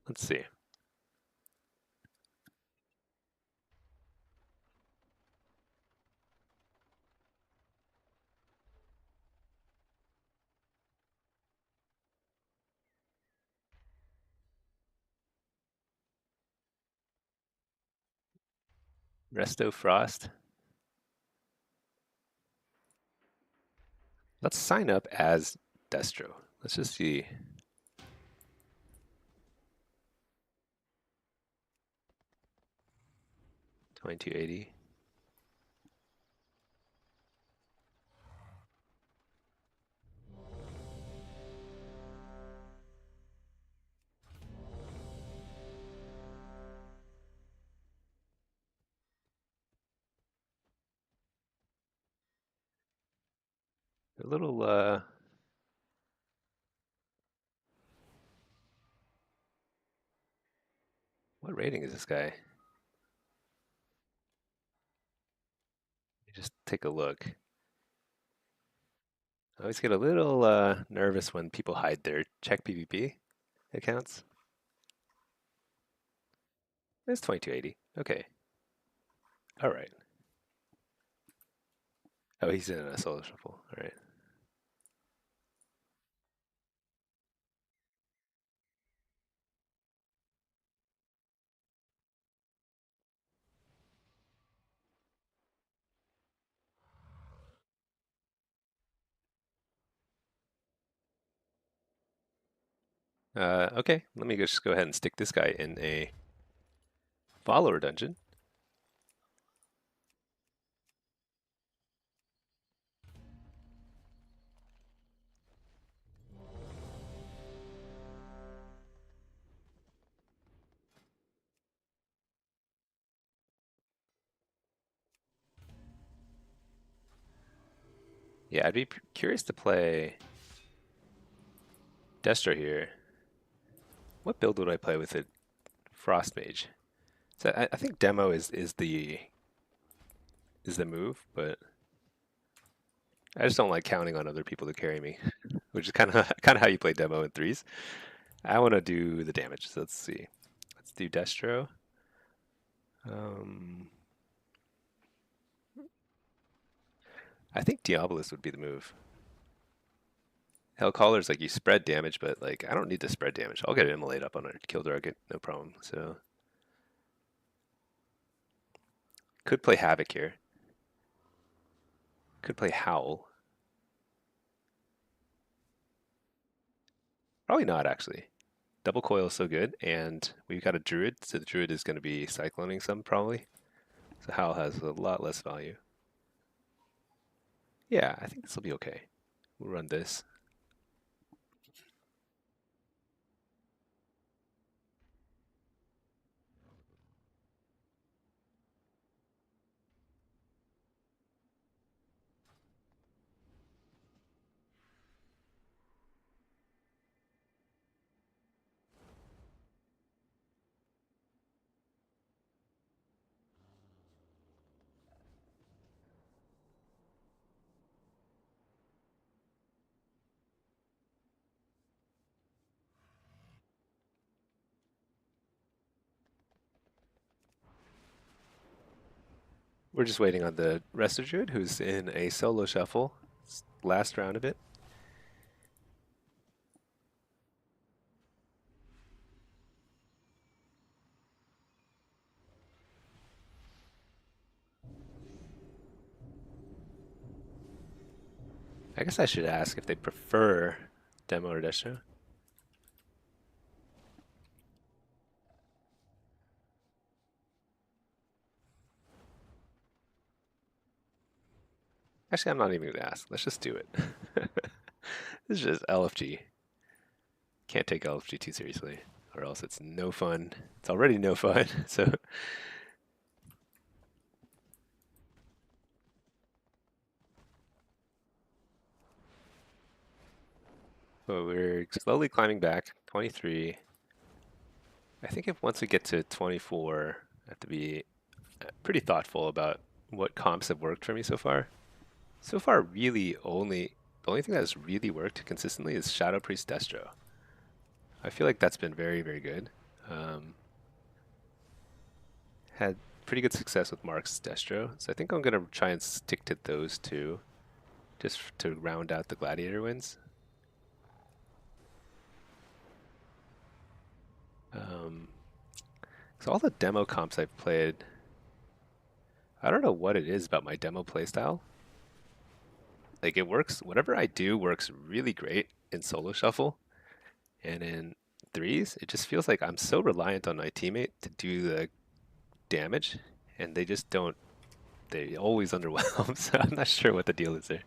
Let's see. Resto Frost. Let's sign up as Destro. Let's just see. 2280. A little what rating is this guy? Just take a look. I always get a little nervous when people hide their check PvP accounts. It's 2280. Okay. All right. Oh, he's in a solo shuffle. All right. Okay, let me just go ahead and stick this guy in a follower dungeon. Yeah, I'd be curious to play Destro here. What build would I play with it? Frost Mage. So I think demo is the move, but I just don't like counting on other people to carry me, which is kind of how you play demo in threes. I want to do the damage. So let's see. Let's do Destro. Um, I think Diabolus would be the move. Hellcaller's like you spread damage, but like I don't need to spread damage. I'll get Immolate up on a kill target, no problem. So could play Havoc here. Could play Howl. Probably not actually. Double Coil is so good, and we've got a Druid, so the Druid is going to be cycloning some probably. So Howl has a lot less value. Yeah, I think this will be okay. We'll run this. We're just waiting on the Resto Druid, who's in a solo shuffle. Last round of it. I guess I should ask if they prefer demo or destro. Actually, I'm not even going to ask. Let's just do it. This is just LFG. Can't take LFG too seriously, or else it's no fun. It's already no fun, so... So we're slowly climbing back. 23. I think if once we get to 24, I have to be pretty thoughtful about what comps have worked for me so far. So far, really the only thing that has really worked consistently is Shadow Priest Destro. I feel like that's been very, very good. Had pretty good success with Mark's Destro, so I think I'm gonna try and stick to those two, just to round out the Gladiator wins. So all the demo comps I've played, I don't know what it is about my demo playstyle. Like it works, whatever I do works really great in solo shuffle, and in threes, it just feels like I'm so reliant on my teammate to do the damage, and they just don't. They always underwhelm, so I'm not sure what the deal is there.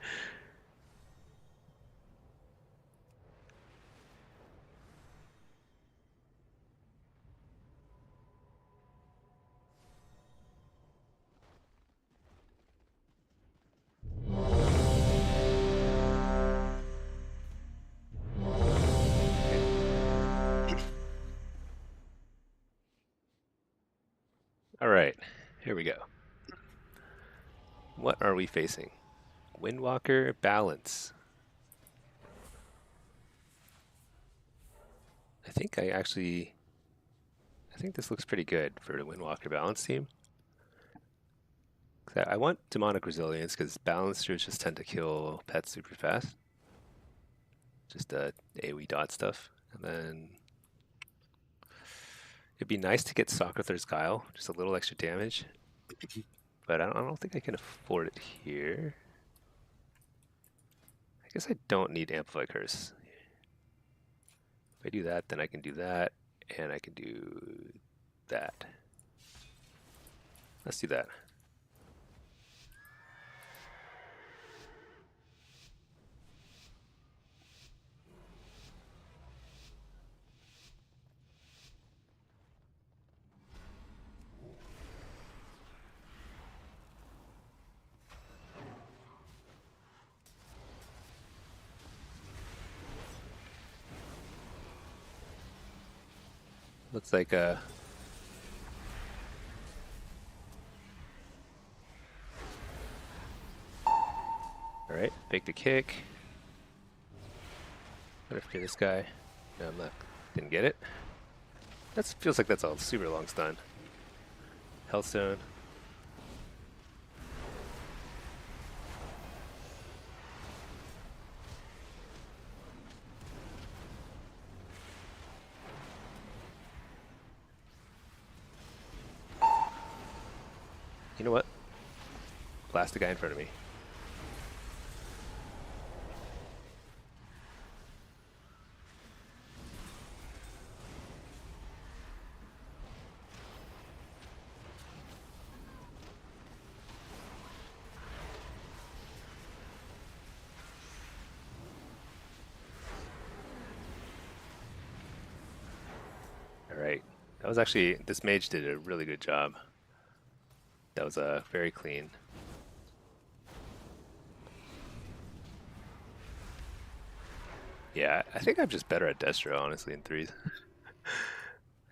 All right, here we go. What are we facing? Windwalker Balance. I think this looks pretty good for the Windwalker Balance team. I want Demonic Resilience because Balancers just tend to kill pets super fast. Just AoE dot stuff. And then it'd be nice to get Socrathur's Guile, just a little extra damage. But I don't think I can afford it here. I guess I don't need Amplify Curse. If I do that, then I can do that, and I can do that. Let's do that. Looks like a... Alright, fake the kick. Better for this guy. No, I'm not. Didn't get it. That feels like that's a super long stun. Hellstone. You know what? Blast the guy in front of me. Alright. That was actually, this mage did a really good job. That was very clean. Yeah, I think I'm just better at Destro, honestly, in threes.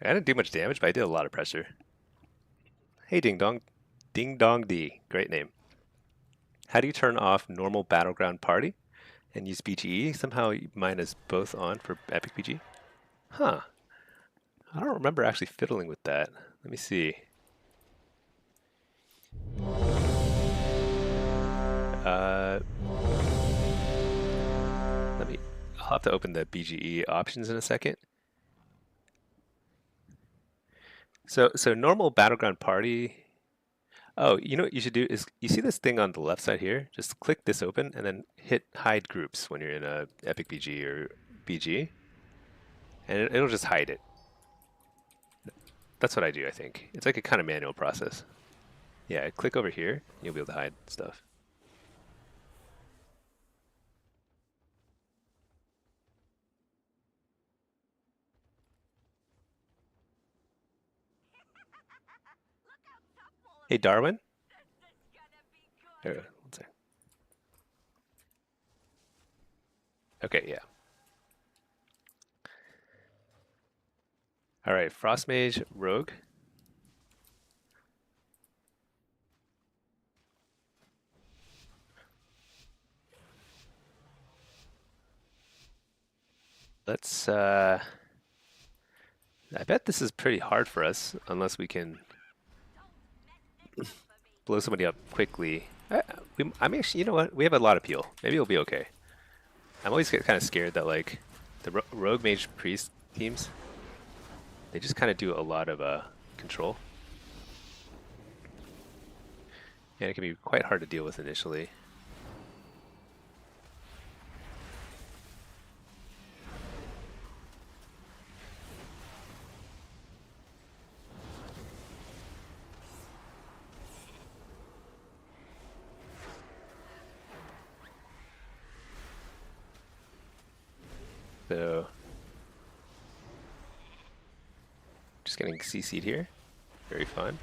I didn't do much damage, but I did a lot of pressure. Hey, Ding Dong. Ding Dong D. Great name. How do you turn off normal Battleground Party and use BGE? Somehow mine is both on for Epic BG. Huh. I don't remember actually fiddling with that. Let me see. I'll have to open the BGE options in a second. So normal Battleground Party. Oh, you know what you should do is you see this thing on the left side here? Just click this open and then hit hide groups when you're in a Epic BG or BG, and it'll just hide it. That's what I do, I think. It's like a kind of manual process. Yeah, click over here, you'll be able to hide stuff. Hey, Darwin? One sec. Okay, yeah. All right, Frost Mage Rogue. Let's, I bet this is pretty hard for us unless we can blow somebody up quickly. I'm actually, you know what? We have a lot of peel. Maybe it'll be okay. I'm always kind of scared that like the Rogue Mage Priest teams, they just kind of do a lot of control. And it can be quite hard to deal with initially. So, just getting CC'd here. Very fun.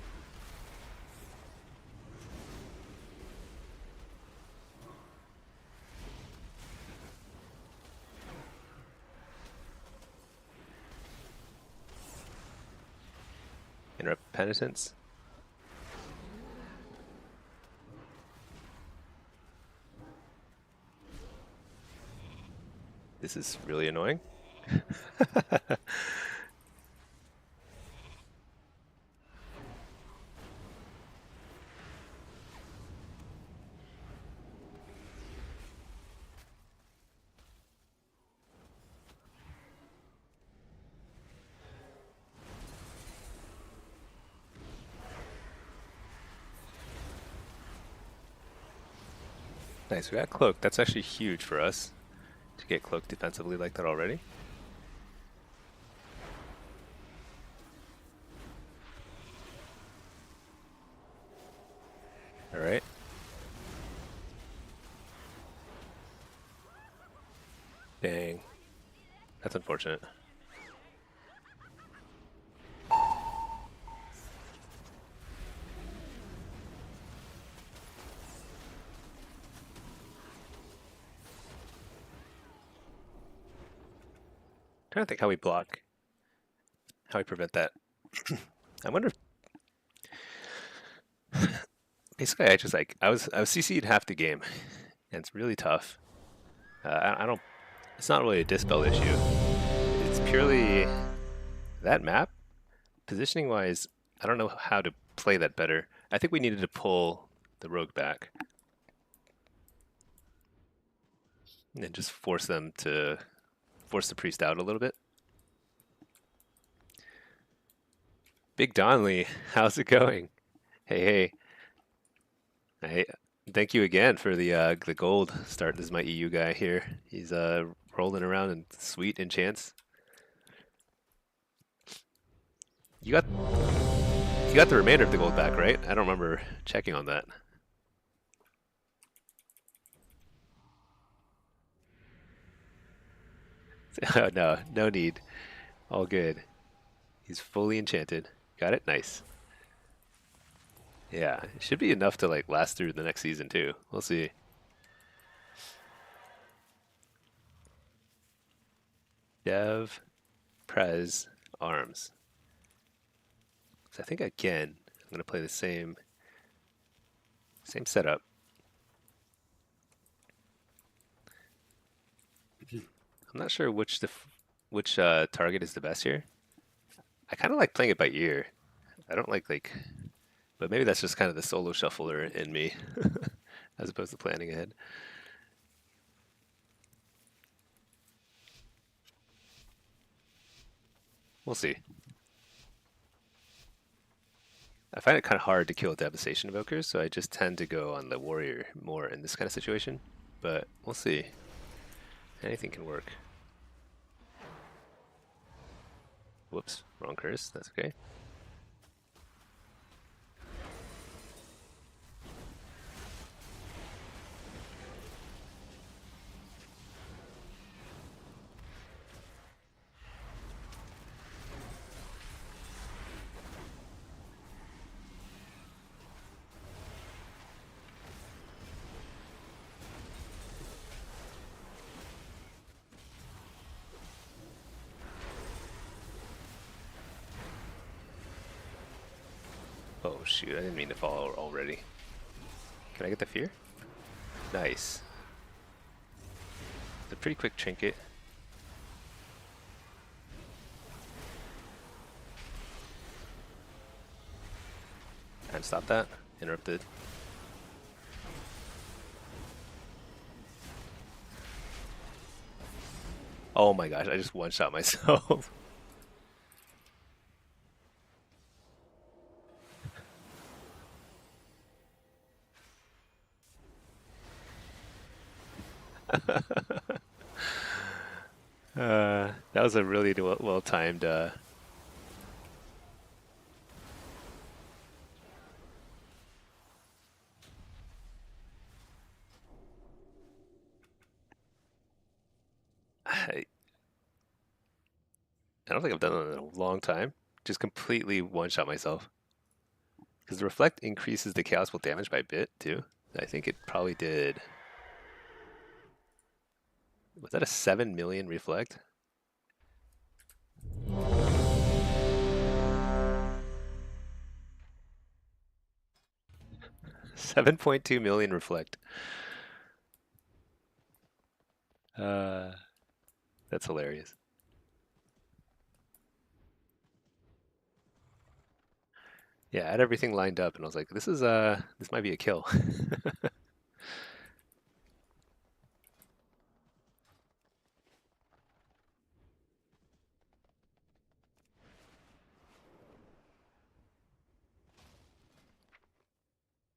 Interrupt penitence. This is really annoying. Nice, we got cloaked. That's actually huge for us to get cloaked defensively like that already. All right. Dang. That's unfortunate. Trying to think how we block, how we prevent that. I wonder if basically I just like I was CC'd half the game, and it's really tough. I don't. It's not really a dispel issue. It's purely that map positioning wise. I don't know how to play that better. I think we needed to pull the rogue back and just force them to force the priest out a little bit. Big Donley, how's it going? Hey, hey. Hey, thank you again for the gold start. This is my EU guy here. He's rolling around in sweet enchants. You got you got the remainder of the gold back, right? I don't remember checking on that. No, no need. All good. He's fully enchanted. Got it? Nice. Yeah, it should be enough to like last through the next season too. We'll see. Dev, Prez, Arms. So I think again, I'm gonna play the same setup. I'm not sure which target is the best here. I kind of like playing it by ear. I don't like, but maybe that's just kind of the solo shuffler in me, as opposed to planning ahead. We'll see. I find it kind of hard to kill devastation evokers, so I just tend to go on the warrior more in this kind of situation. But we'll see. Anything can work. Whoops, wrong curse. That's okay. Oh shoot, I didn't mean to fall already. Can I get the fear? Nice. It's a pretty quick trinket. And stop that. Interrupted. Oh my gosh, I just one-shot myself. That was a really well-timed. I don't think I've done that in a long time. Just completely one-shot myself. Because the reflect increases the chaos will damage by a bit too. I think it probably did. Was that a 7 million reflect? $7.2 million reflect. Uh, that's hilarious. Yeah, I had everything lined up, and I was like, this might be a kill."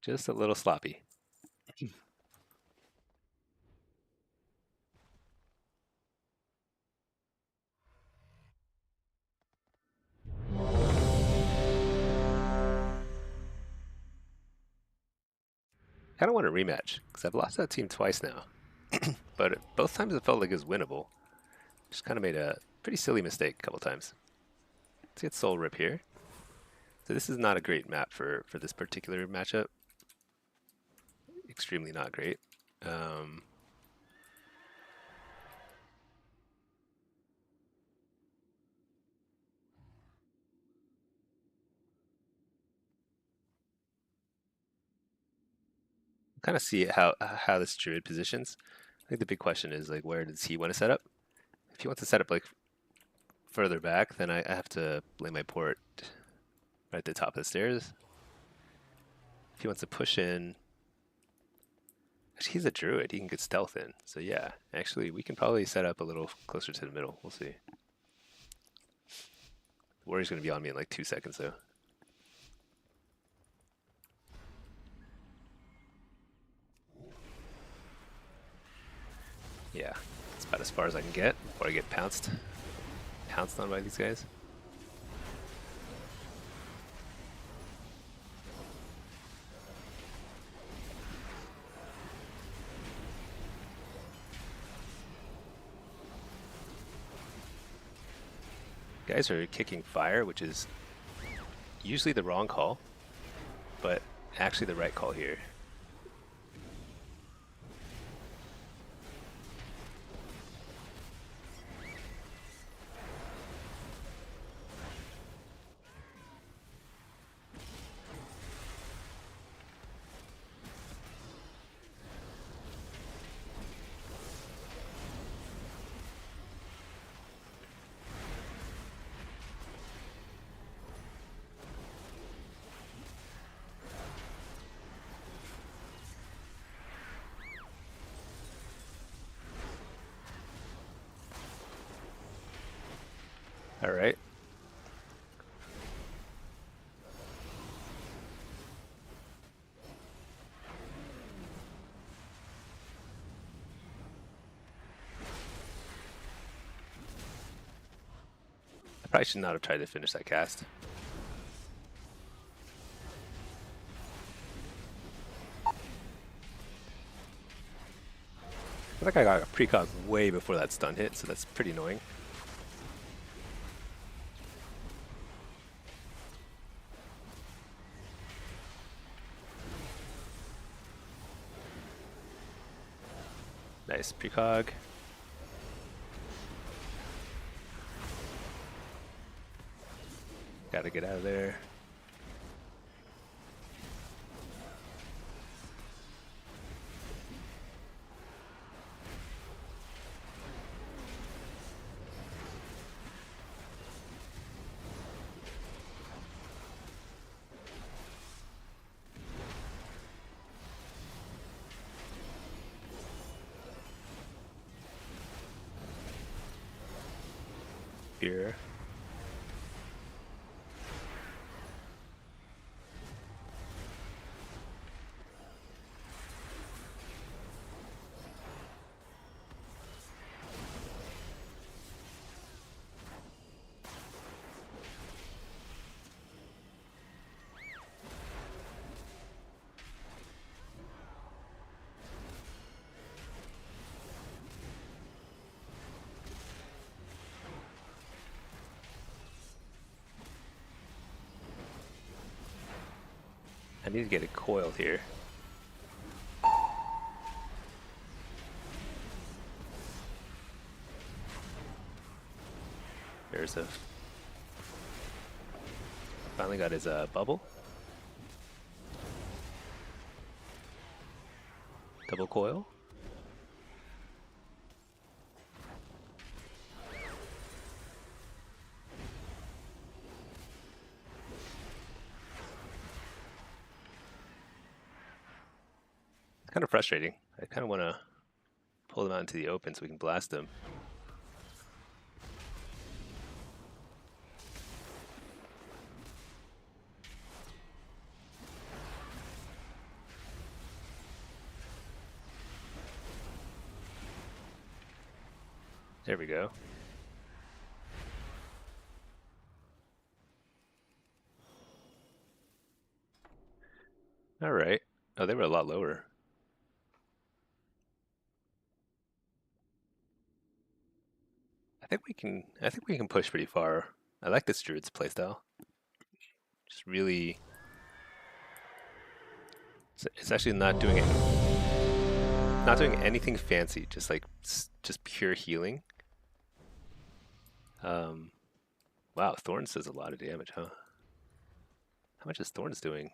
Just a little sloppy. I don't want a rematch because I've lost that team twice now, but both times it felt like it was winnable. Just kind of made a pretty silly mistake a couple times. Let's get Soul Rip here. So this is not a great map for this particular matchup. Extremely not great. Kind of see how this druid positions. I think the big question is like, where does he want to set up? If he wants to set up like further back, then I have to lay my port right at the top of the stairs. If he wants to push in, actually he's a druid, he can get stealth in. So yeah, actually we can probably set up a little closer to the middle. We'll see. The warrior's gonna be on me in like 2 seconds though. Yeah, that's about as far as I can get before I get pounced on by these guys. Guys are kicking fire, which is usually the wrong call, but actually the right call here. All right. probably should not have tried to finish that cast. I feel like I got a precog way before that stun hit, so that's pretty annoying. Nice precog. Gotta get out of there. Here. I need to get it coiled here. There's a... Finally got his bubble. Double coil. It's kind of frustrating. I kind of want to pull them out into the open so we can blast them. There we go. All right. Oh, they were a lot lower. I think we can push pretty far. I like this Druid's playstyle. Just really, it's actually not doing anything fancy. Just like just pure healing. Wow, Thorns does a lot of damage, huh? How much is Thorns doing?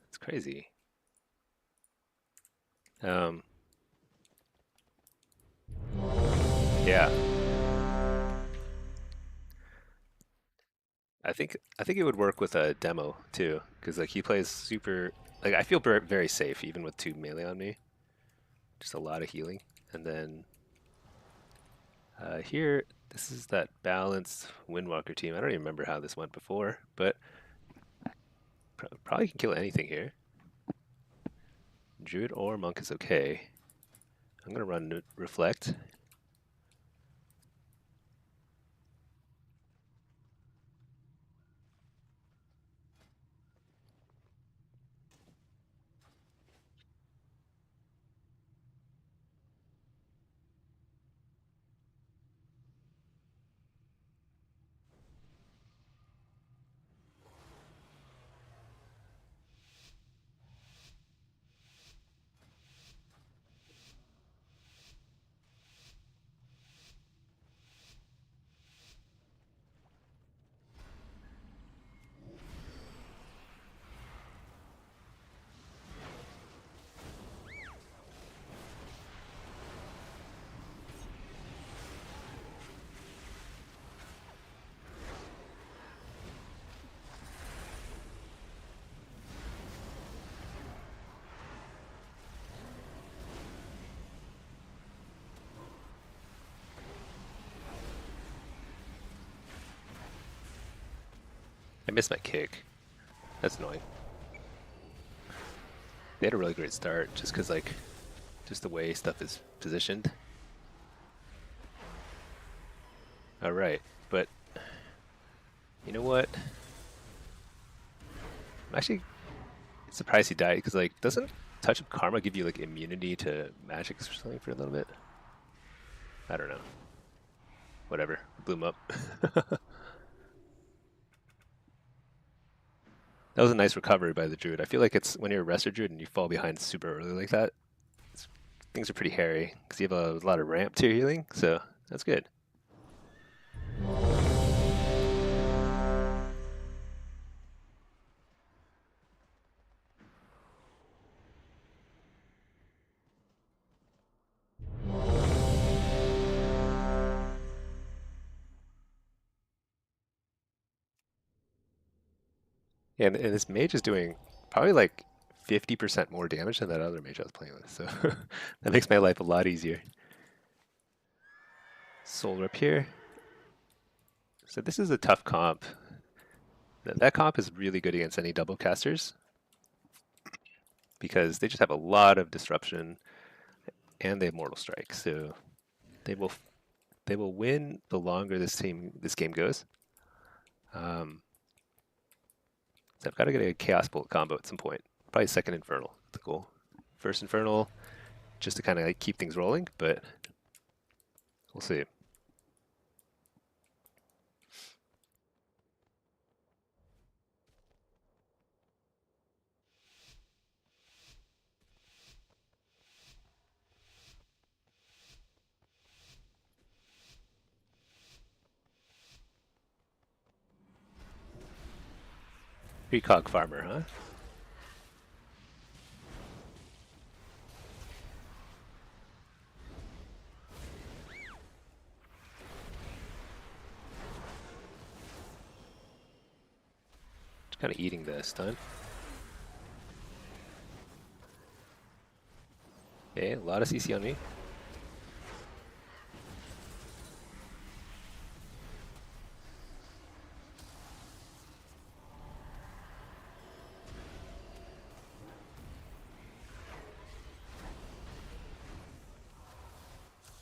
It's crazy. Yeah. I think it would work with a demo too, because like he plays super. Like I feel very safe even with 2 melee on me. Just a lot of healing, and then here this is that balanced Windwalker team. I don't even remember how this went before, but probably can kill anything here. Druid or Monk is okay. I'm gonna run Reflect. I missed my kick. That's annoying. They had a really great start just because like just the way stuff is positioned. All right, but You know what? I'm actually surprised he died, because like, doesn't Touch of Karma give you like immunity to magics or something for a little bit? I don't know. Whatever. Blew him up. That was a nice recovery by the druid. I feel like it's when you're a Restor druid and you fall behind super early like that, things are pretty hairy because you have a lot of ramp to your healing, so that's good. Yeah, and this mage is doing probably like 50% more damage than that other mage I was playing with, so that makes my life a lot easier. Solar up here. So this is a tough comp. That comp is really good against any double casters because they just have a lot of disruption and they have Mortal Strike, so they will they will win the longer this game goes. So I've got to get a Chaos Bolt combo at some point. Probably second Infernal, the goal. First Infernal, just to kind of like keep things rolling, but we'll see. Precog Farmer, huh? Just kind of eating the stun. Okay, a lot of CC on me.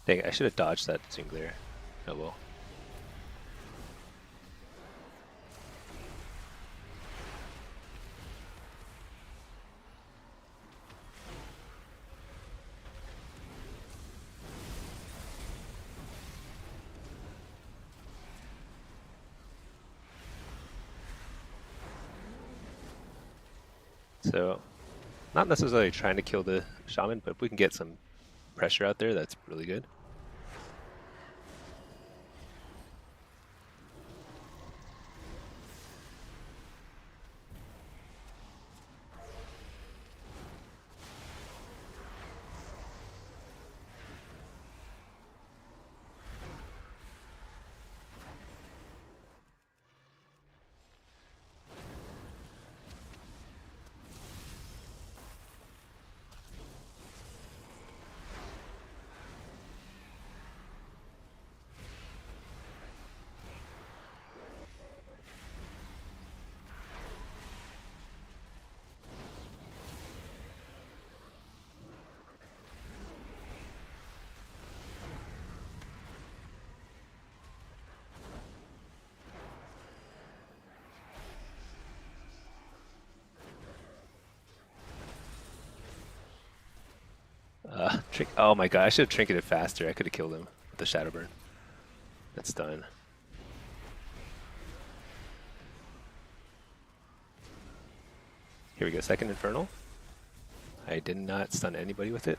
Dang, I should have dodged that Zingler. Oh well. So, not necessarily trying to kill the Shaman, but if we can get some pressure out there, that's really good. Oh my god, I should have trinketed faster. I could have killed him with the Shadow Burn. That's done. Here we go, second Infernal. I did not stun anybody with it.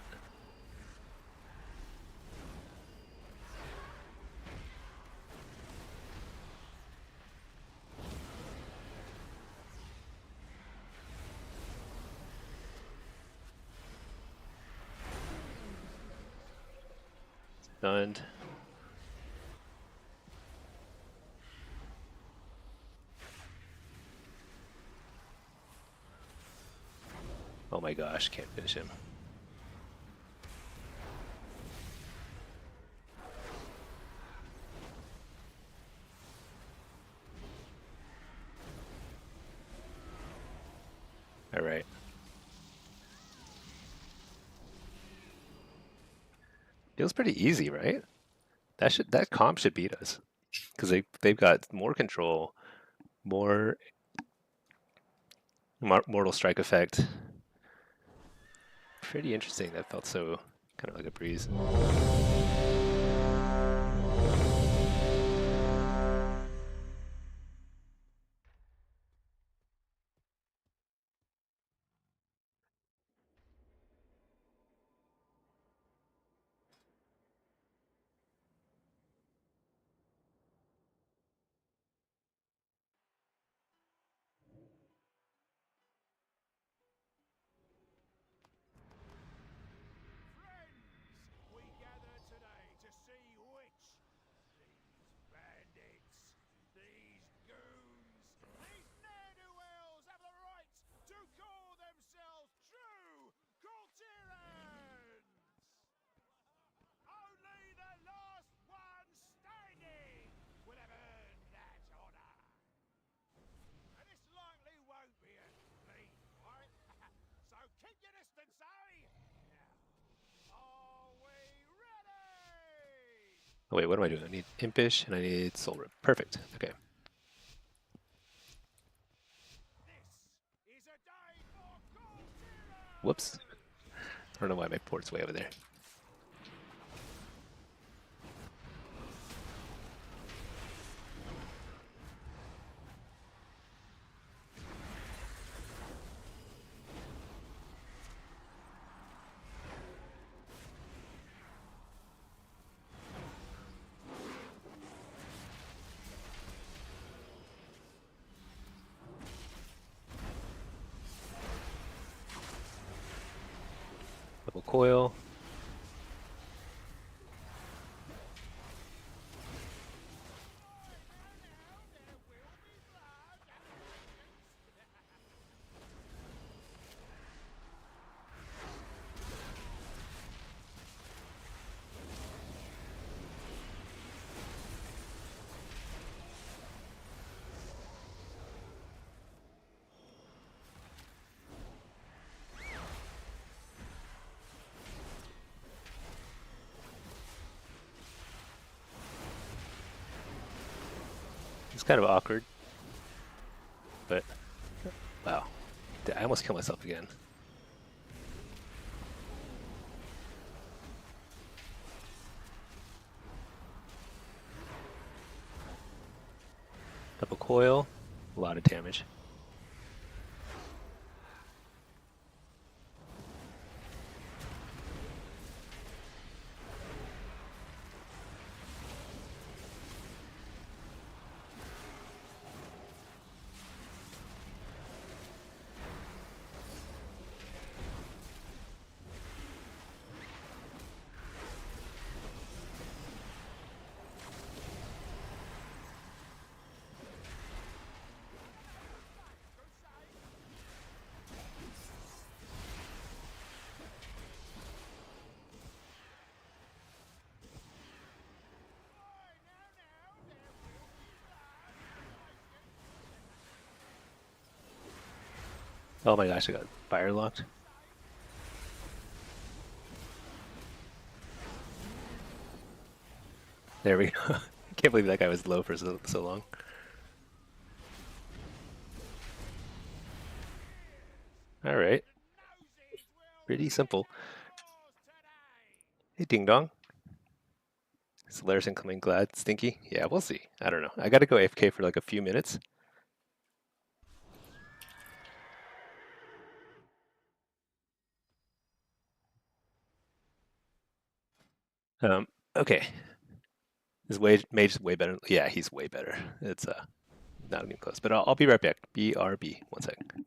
Stunned. Oh my gosh, can't finish him. All right. Feels pretty easy, right? That comp should beat us because they've got more control, More Mortal Strike effect. Pretty interesting. That felt so kind of like a breeze. Oh wait, what am I doing? I need Impish and I need Soul Rip. Perfect. Okay. Whoops. I don't know why my port's way over there. Double coil. It's kind of awkward, but wow. I almost killed myself again. Double coil. A lot of damage. Oh my gosh, I got fire locked. There we go. I can't believe that guy was low for so long. All right. Pretty simple. Hey, Ding Dong. Solaris incoming glad. Stinky? Yeah, we'll see. I don't know. I gotta go AFK for like a few minutes. Okay. Is Mage is way better. Yeah, he's way better. It's not even close. But I'll be right back. BRB. 1 second.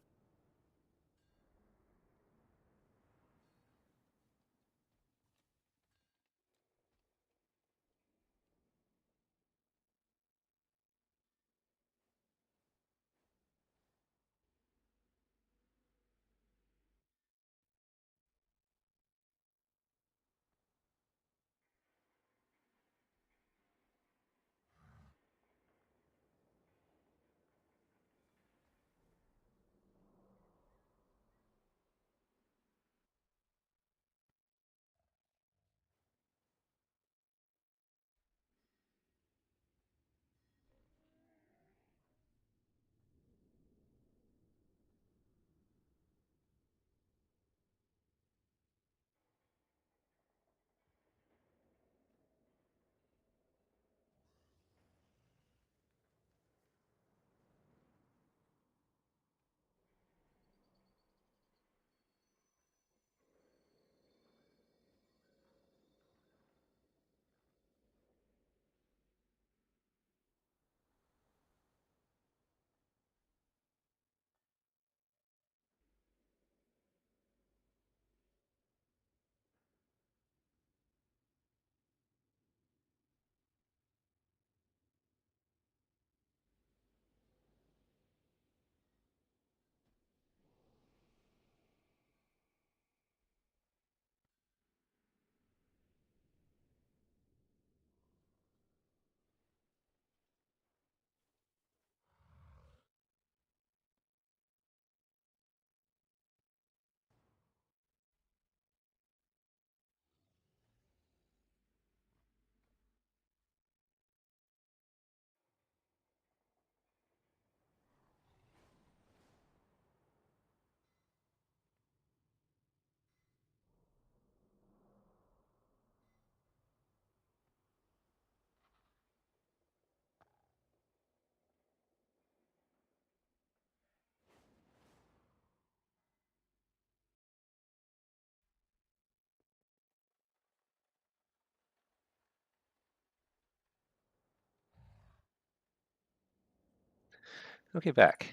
Okay, back.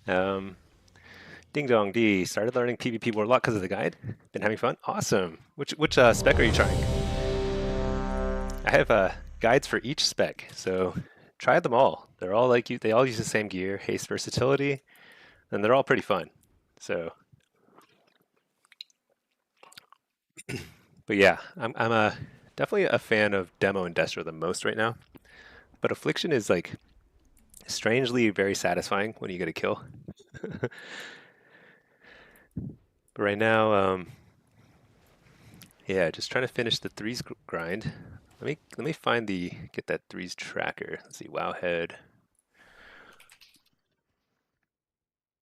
Um, Ding dong D. Started learning PvP Warlock because of the guide. Been having fun. Awesome. Which spec are you trying? I have guides for each spec, so try them all. They're all like you. They all use the same gear, haste, versatility, and they're all pretty fun. So, but yeah, I'm definitely a fan of Demo and Destro the most right now. But Affliction is like strangely very satisfying when you get a kill. But right now, yeah, just trying to finish the threes grind. Let me find the get that threes tracker. Let's see, Wowhead.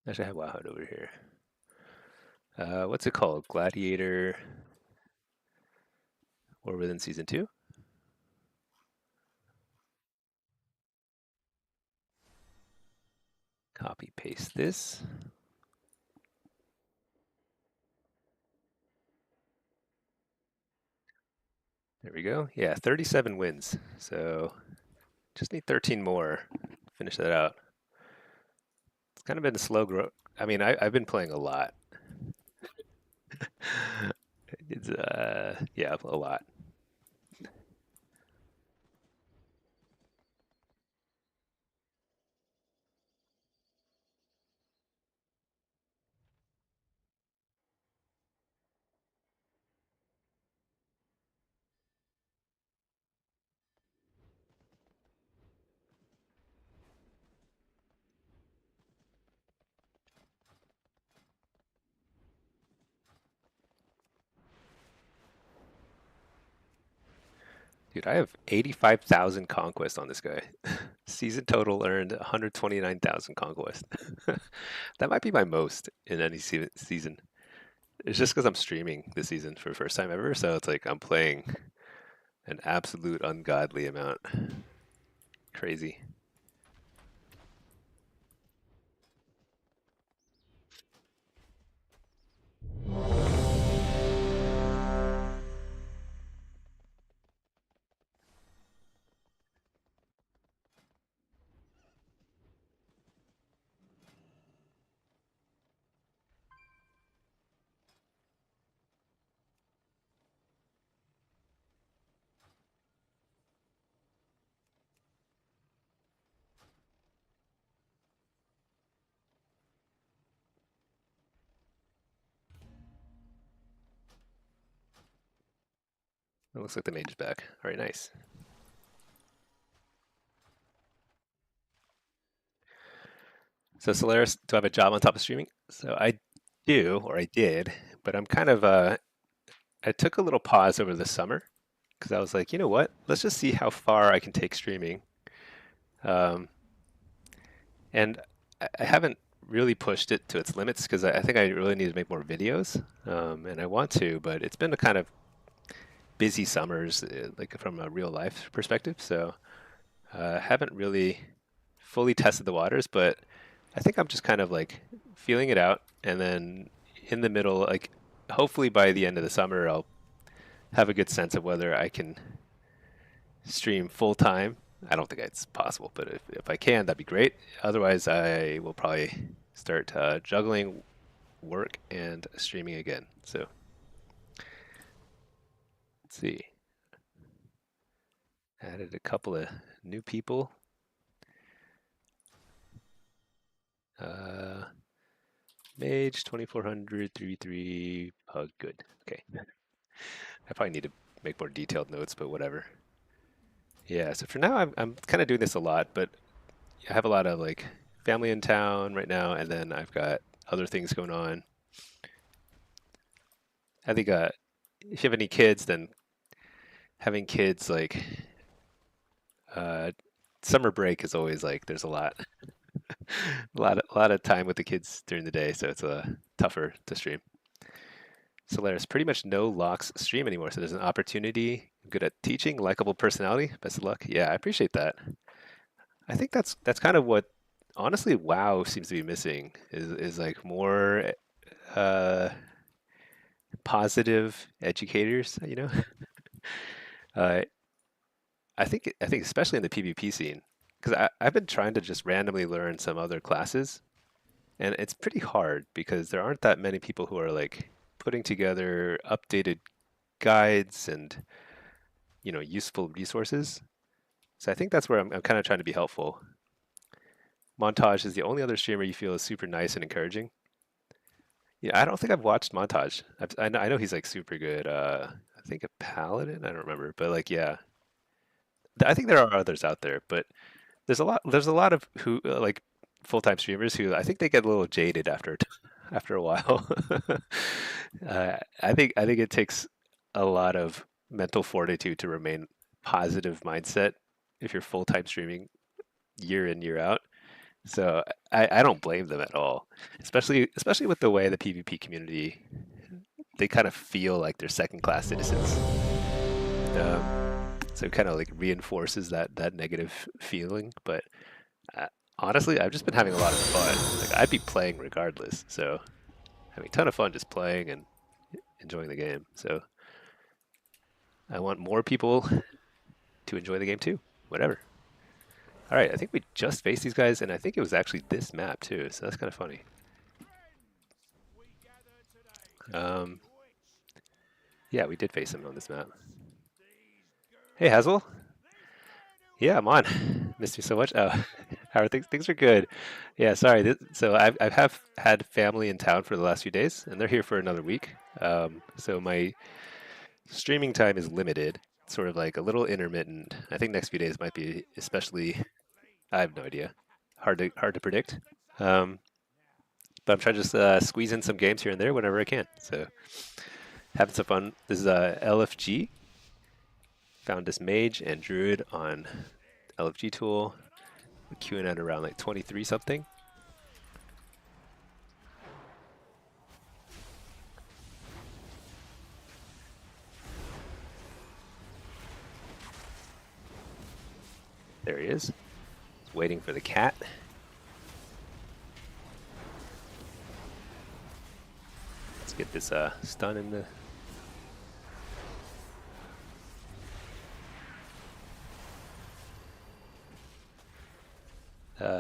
Actually, I have Wowhead over here. What's it called? Gladiator. Or within season 2. Copy paste this. There we go. Yeah, 37 wins. So just need 13 more. Finish that out. It's kind of been a slow growth. I mean, I've been playing a lot. It's yeah, a lot. Dude, I have 85,000 conquest on this guy. Season total earned 129,000 conquest. That might be my most in any season. It's just because I'm streaming this season for the first time ever, so it's like I'm playing an absolute ungodly amount. Crazy. It looks like the mage is back. All right, nice. So Solaris, do I have a job on top of streaming? So I do, or I did, but I'm kind of I took a little pause over the summer because I was like, you know what? Let's just see how far I can take streaming. Um, and I haven't really pushed it to its limits because I think I really need to make more videos, and I want to, but it's been a kind of busy summers, like from a real life perspective. So haven't really fully tested the waters, but I think I'm just kind of like feeling it out, and then in the middle, like hopefully by the end of the summer, I'll have a good sense of whether I can stream full time. I don't think it's possible, but if I can, that'd be great. Otherwise, I will probably start juggling work and streaming again. So let's see. Added a couple of new people. Uh, Mage 2400 33 Pug. Good. Okay. I probably need to make more detailed notes, but whatever. Yeah. So for now, I'm kind of doing this a lot, but I have a lot of like family in town right now, and then I've got other things going on. I think if you have any kids, then having kids like uh, summer break is always like there's a lot of time with the kids during the day, so it's tougher to stream. Solaris, pretty much no locks stream anymore, so there's an opportunity. Good at teaching, likable personality. Best of luck. Yeah, I appreciate that. I think that's kind of what honestly WoW seems to be missing is like more uh, positive educators. Uh, I think especially in the PvP scene, because I've been trying to just randomly learn some other classes, and it's pretty hard because there aren't that many people who are like putting together updated guides and useful resources. So I think that's where I'm kind of trying to be helpful. Montage is the only other streamer you feel is super nice and encouraging. Yeah, I don't think I've watched Montage. I know he's like super good. I think a paladin. I don't remember, but like yeah, I think there are others out there, but there's a lot of who like full-time streamers who I think they get a little jaded after a while. I think it takes a lot of mental fortitude to remain positive mindset if you're full-time streaming year in year out. So I don't blame them at all, especially with the way the PvP community, they kind of feel like they're second-class citizens. So it kind of like reinforces that negative feeling. But uh, honestly, I've just been having a lot of fun. Like I'd be playing regardless. So having a ton of fun just playing and enjoying the game. So I want more people to enjoy the game too. Whatever. All right, I think we just faced these guys, and I think it was actually this map too. So that's kind of funny. Um, yeah, we did face them on this map. Hey, Hazel. Yeah, I'm on. Missed you so much. Oh, how are things? Things are good. Yeah, sorry. So I have had family in town for the last few days, and they're here for another week. So my streaming time is limited, sort of like a little intermittent. I think next few days might be especially. I have no idea. Hard to predict. Um, but I'm trying to just squeeze in some games here and there whenever I can. So having some fun. This is LFG. Found this mage and druid on LFG tool. We're queuing at around like 23 something. There he is. He's waiting for the cat. Let's get this stun in the.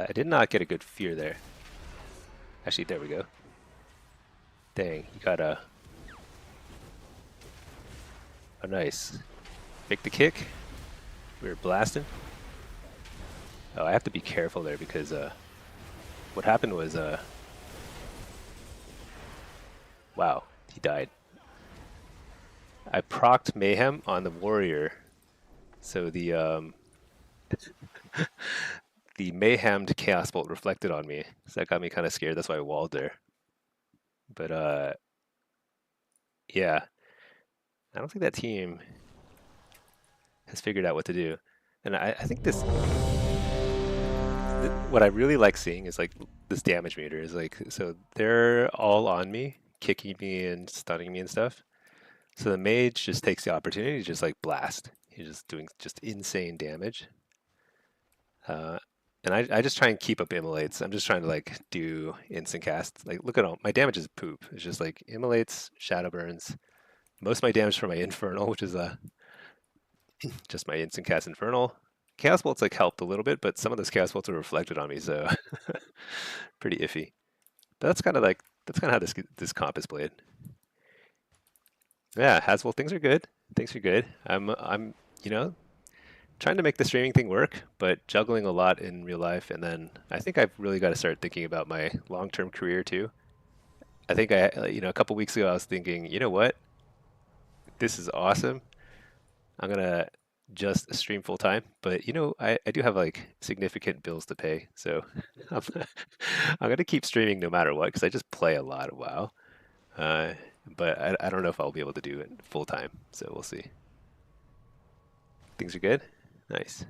I did not get a good fear there. Actually, there we go. Dang, you got a. Oh, nice. Fake the kick. We were blasting. Oh, I have to be careful there because what happened was wow, he died. I procced mayhem on the warrior, so the mayhemmed chaos bolt reflected on me, so that got me kind of scared. That's why I walled there. But yeah, I don't think that team has figured out what to do. And I think what I really like seeing is like this damage meter is like, so they're all on me, kicking me and stunning me and stuff. So the mage just takes the opportunity to just like blast. He's just doing just insane damage. Uh, and I just try and keep up immolates. I'm just trying to like do instant cast. Like look at all my damage is poop. It's just like immolates, shadow burns. Most of my damage from my infernal, which is just my instant cast infernal. Chaos bolts like helped a little bit, but some of those chaos bolts are reflected on me, so pretty iffy. But that's kind of how this comp is played. Yeah, Haswell, things are good. Things are good. I'm you know trying to make the streaming thing work, but juggling a lot in real life, and then I think I've really got to start thinking about my long-term career too. I think a couple weeks ago I was thinking, you know what, this is awesome. I'm gonna just stream full time, but I do have like significant bills to pay, so I'm, I'm gonna keep streaming no matter what because I just play a lot of WoW. Uh, but I don't know if I'll be able to do it full time, so we'll see. Things are good. Nice.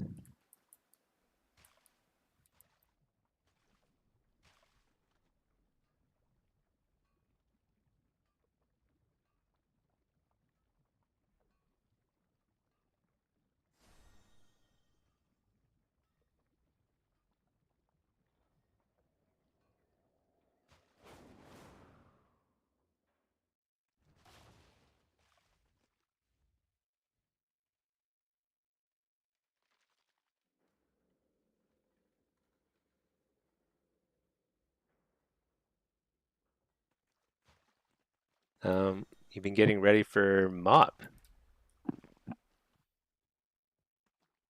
You've been getting ready for MOP.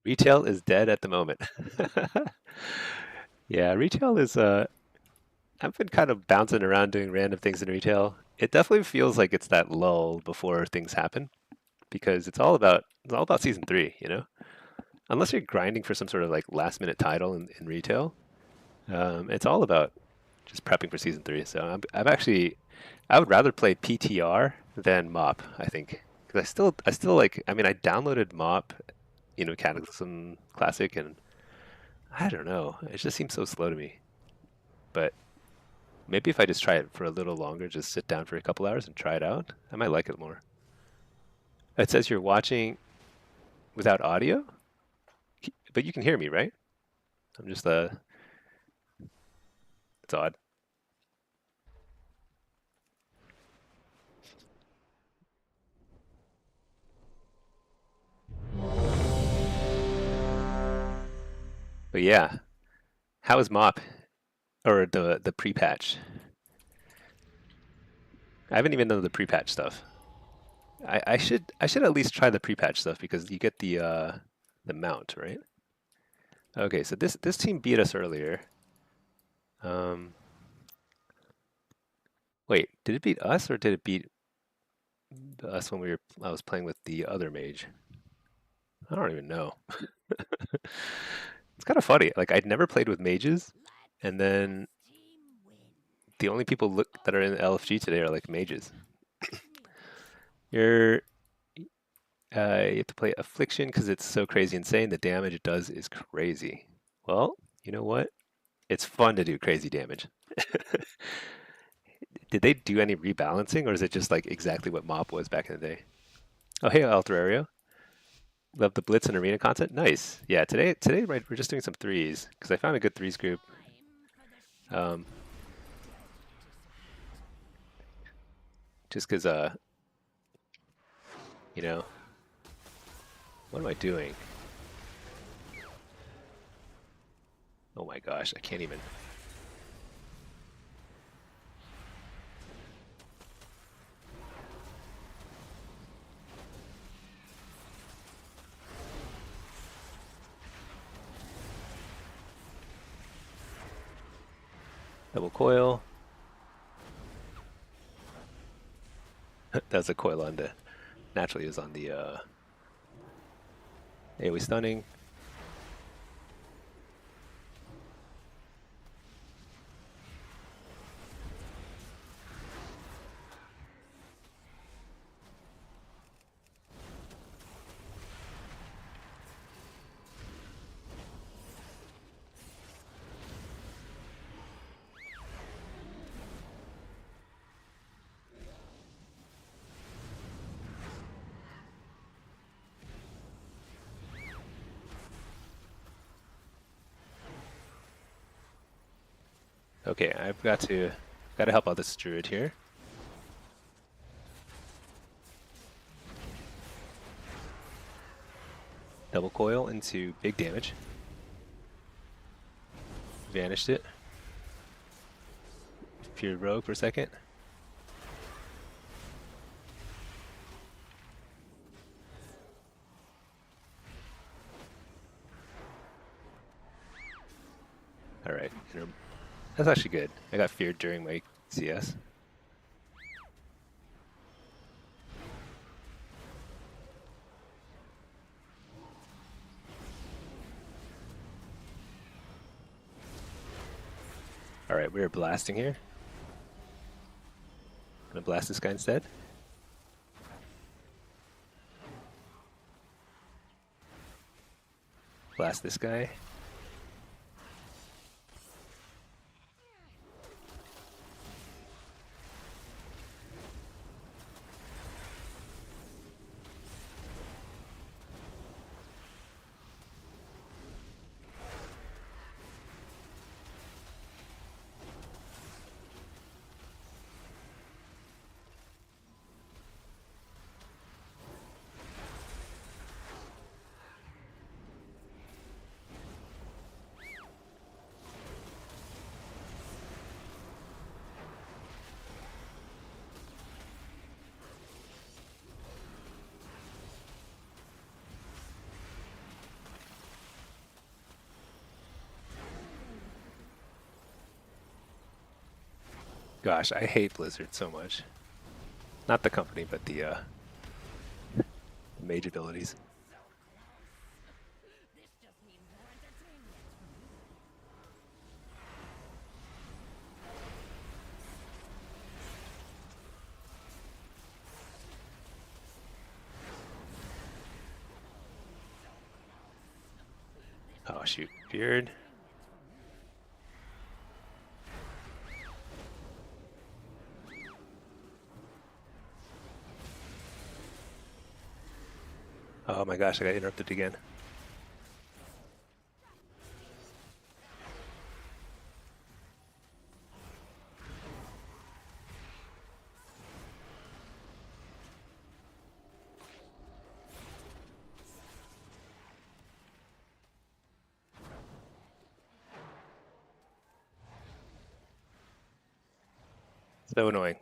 Retail is dead at the moment. Yeah, retail is I've been kind of bouncing around doing random things in retail. It definitely feels like it's that lull before things happen because it's all about season 3, you know? Unless you're grinding for some sort of like last minute title in retail, it's all about just prepping for season 3. So I would rather play PTR than MOP, I think. Because I still like, I mean, I downloaded MOP, Cataclysm Classic, and I don't know, it just seems so slow to me. But maybe if I just try it for a little longer, just sit down for a couple hours and try it out, I might like it more. It says you're watching without audio, but you can hear me, right? I'm just, it's odd. But yeah, how is MOP or the pre-patch? I haven't even done the pre-patch stuff. I should at least try the pre-patch stuff because you get the mount, right? Okay, so this team beat us earlier. Um, Wait, did it beat us or did it beat us when I was playing with the other mage? I don't even know. It's kind of funny. Like I'd never played with mages, and then the only people that are in LFG today are like mages. You're You have to play affliction because it's so crazy insane. The damage it does is crazy. Well, you know what? It's fun to do crazy damage. Did they do any rebalancing, or is it just like exactly what MOP was back in the day? Oh, hey, Alterario. Love the Blitz and Arena content. Nice. Yeah, today right, we're just doing some threes because I found a good threes group. Um, just because, you know, what am I doing? Oh my gosh, I can't even. Double coil. That's a coil on the. Naturally, is on the AoE stunning. Okay, I've got to help out this druid here. Double coil into big damage. Vanished it. Feared rogue for a second. All right, that's actually good. I got feared during my CS. All right, we're blasting here. Gonna blast this guy instead. Blast this guy. Gosh, I hate Blizzard so much. Not the company, but the mage abilities. Oh shoot, feared. Oh my gosh, I got interrupted again. So annoying.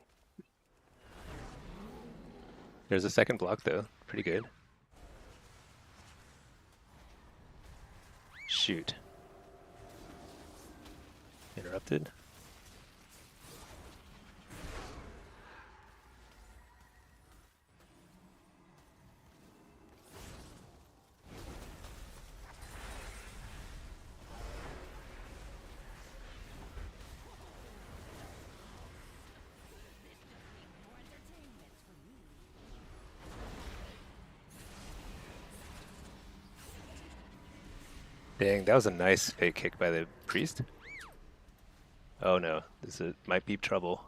There's a second block though. Pretty good. Shoot. Interrupted. Dang, that was a nice fake kick by the priest. Oh no, might be trouble.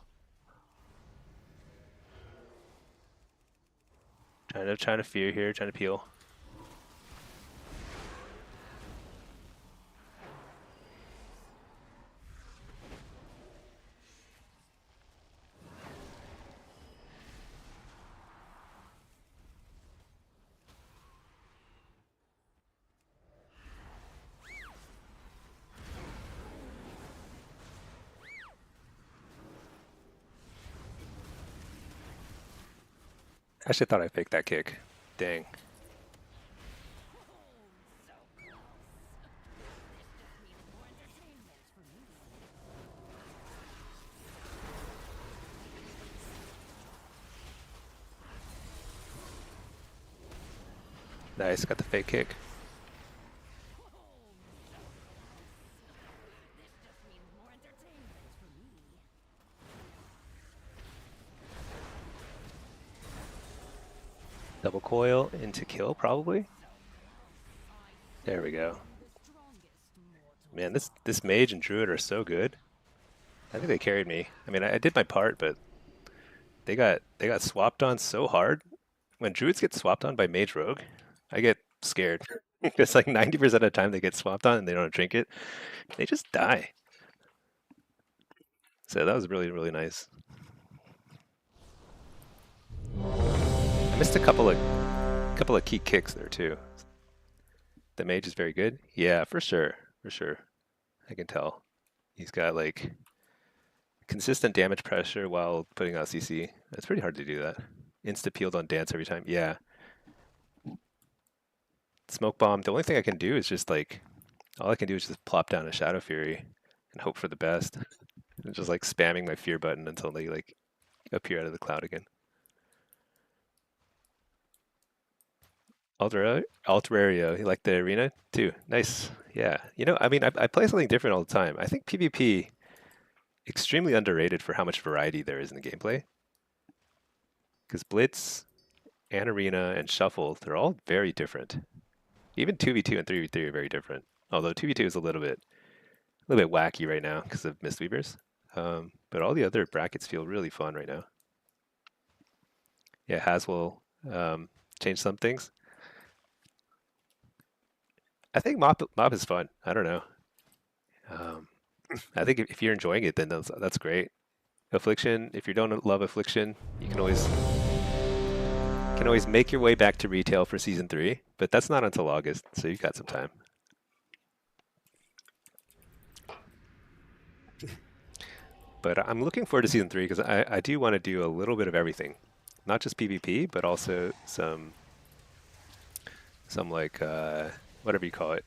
Trying to fear here, trying to peel. I actually thought I faked that kick. Dang. Nice, got the fake kick. Double coil into kill, probably. There we go. Man, this mage and druid are so good. I think they carried me. I mean, I did my part, but they got swapped on so hard. When druids get swapped on by mage rogue, I get scared. It's like 90% of the time they get swapped on and they don't drink it. They just die. So that was really, really nice. I missed a couple of key kicks there too. The mage is very good. Yeah, for sure. For sure. I can tell. He's got like consistent damage pressure while putting out CC. It's pretty hard to do that. Insta peeled on dance every time. Yeah. Smoke bomb. The only thing I can do is just like all I can do is just plop down a Shadow Fury and hope for the best. And just like spamming my fear button until they like appear out of the cloud again. Alterario, you like the arena too? Nice. Yeah. You know, I mean, I play something different all the time. I think PvP extremely underrated for how much variety there is in the gameplay. Because Blitz and Arena and Shuffle, they're all very different. Even 2v2 and 3v3 are very different. Although 2v2 is a little bit wacky right now because of Mistweavers. But all the other brackets feel really fun right now. Yeah, Haswell changed some things. I think mop is fun. I don't know. Um, I think if you're enjoying it, then that's great. Affliction, if you don't love Affliction, you can always make your way back to retail for season 3, but that's not until August, so you've got some time. But I'm looking forward to season 3 because I do want to do a little bit of everything, not just PvP, but also some like whatever you call it,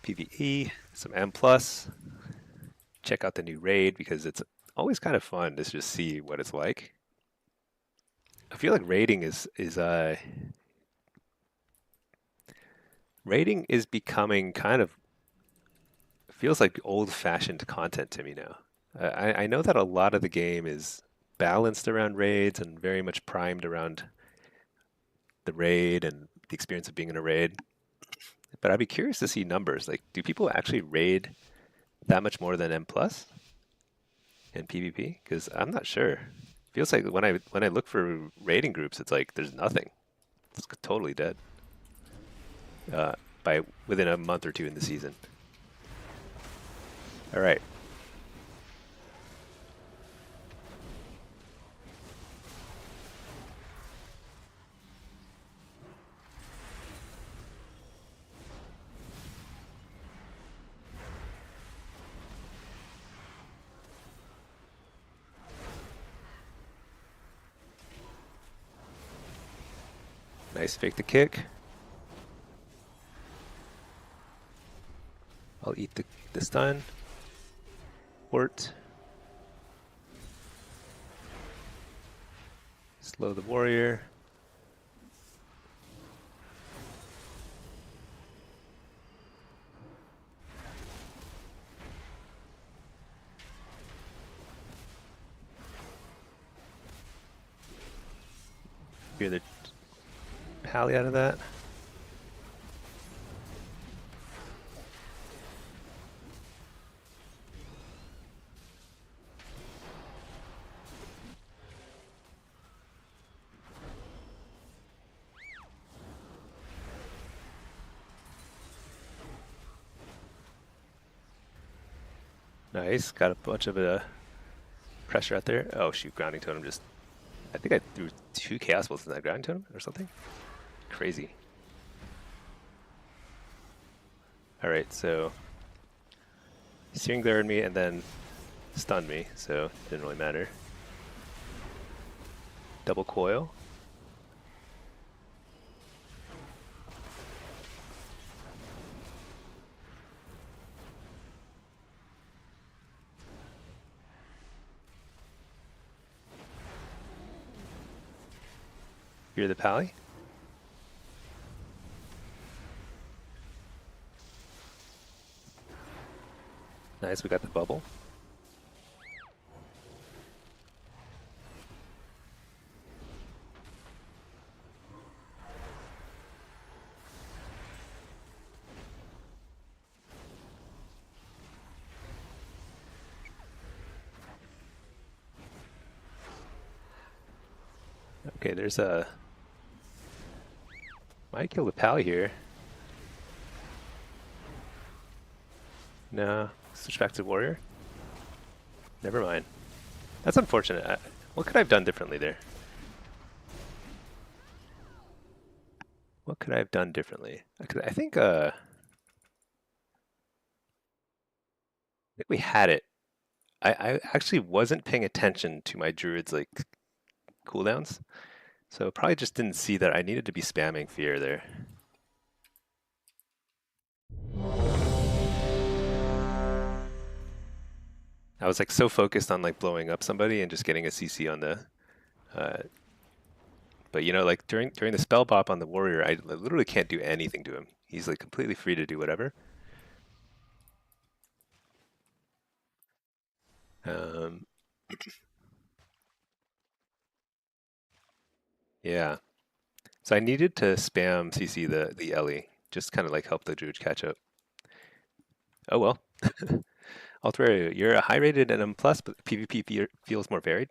PvE, some M plus. check out the new raid because it's always kind of fun to just see what it's like. I feel like raiding is becoming kind of feels like old-fashioned content to me now. I know that a lot of the game is balanced around raids and very much primed around the raid and the experience of being in a raid. But I'd be curious to see numbers. Like, do people actually raid that much more than M plus in PvP? Because I'm not sure. Feels like when I look for raiding groups, it's like there's nothing. It's totally dead. Uh, by within a month or two in the season. All right. Nice fake the kick. I'll eat the stun. Wart. Slow the warrior. Hear the pally out of that. Nice. Got a bunch of pressure out there. Oh shoot, grounding totem just. I think I threw 2 chaos bolts in that grounding totem or something. Crazy. All right, so Searing glared me and then stunned me, so it didn't really matter. Double coil. Fear the pally. Nice, we got the bubble. Okay, there's a... Might kill the pally here. No, switch back to warrior. Never mind. That's unfortunate. What could I have done differently there? What could I have done differently? I think we had it. I actually wasn't paying attention to my druid's like cooldowns, so probably just didn't see that I needed to be spamming fear there. I was like so focused on like blowing up somebody and just getting a CC on the, but you know, like during the spell bop on the warrior, I literally can't do anything to him. He's like completely free to do whatever. Yeah. So I needed to spam CC the Ellie, just kind of like help the druid catch up. Oh well. Alterio, you're a high rated NM plus, but PvP feels more varied.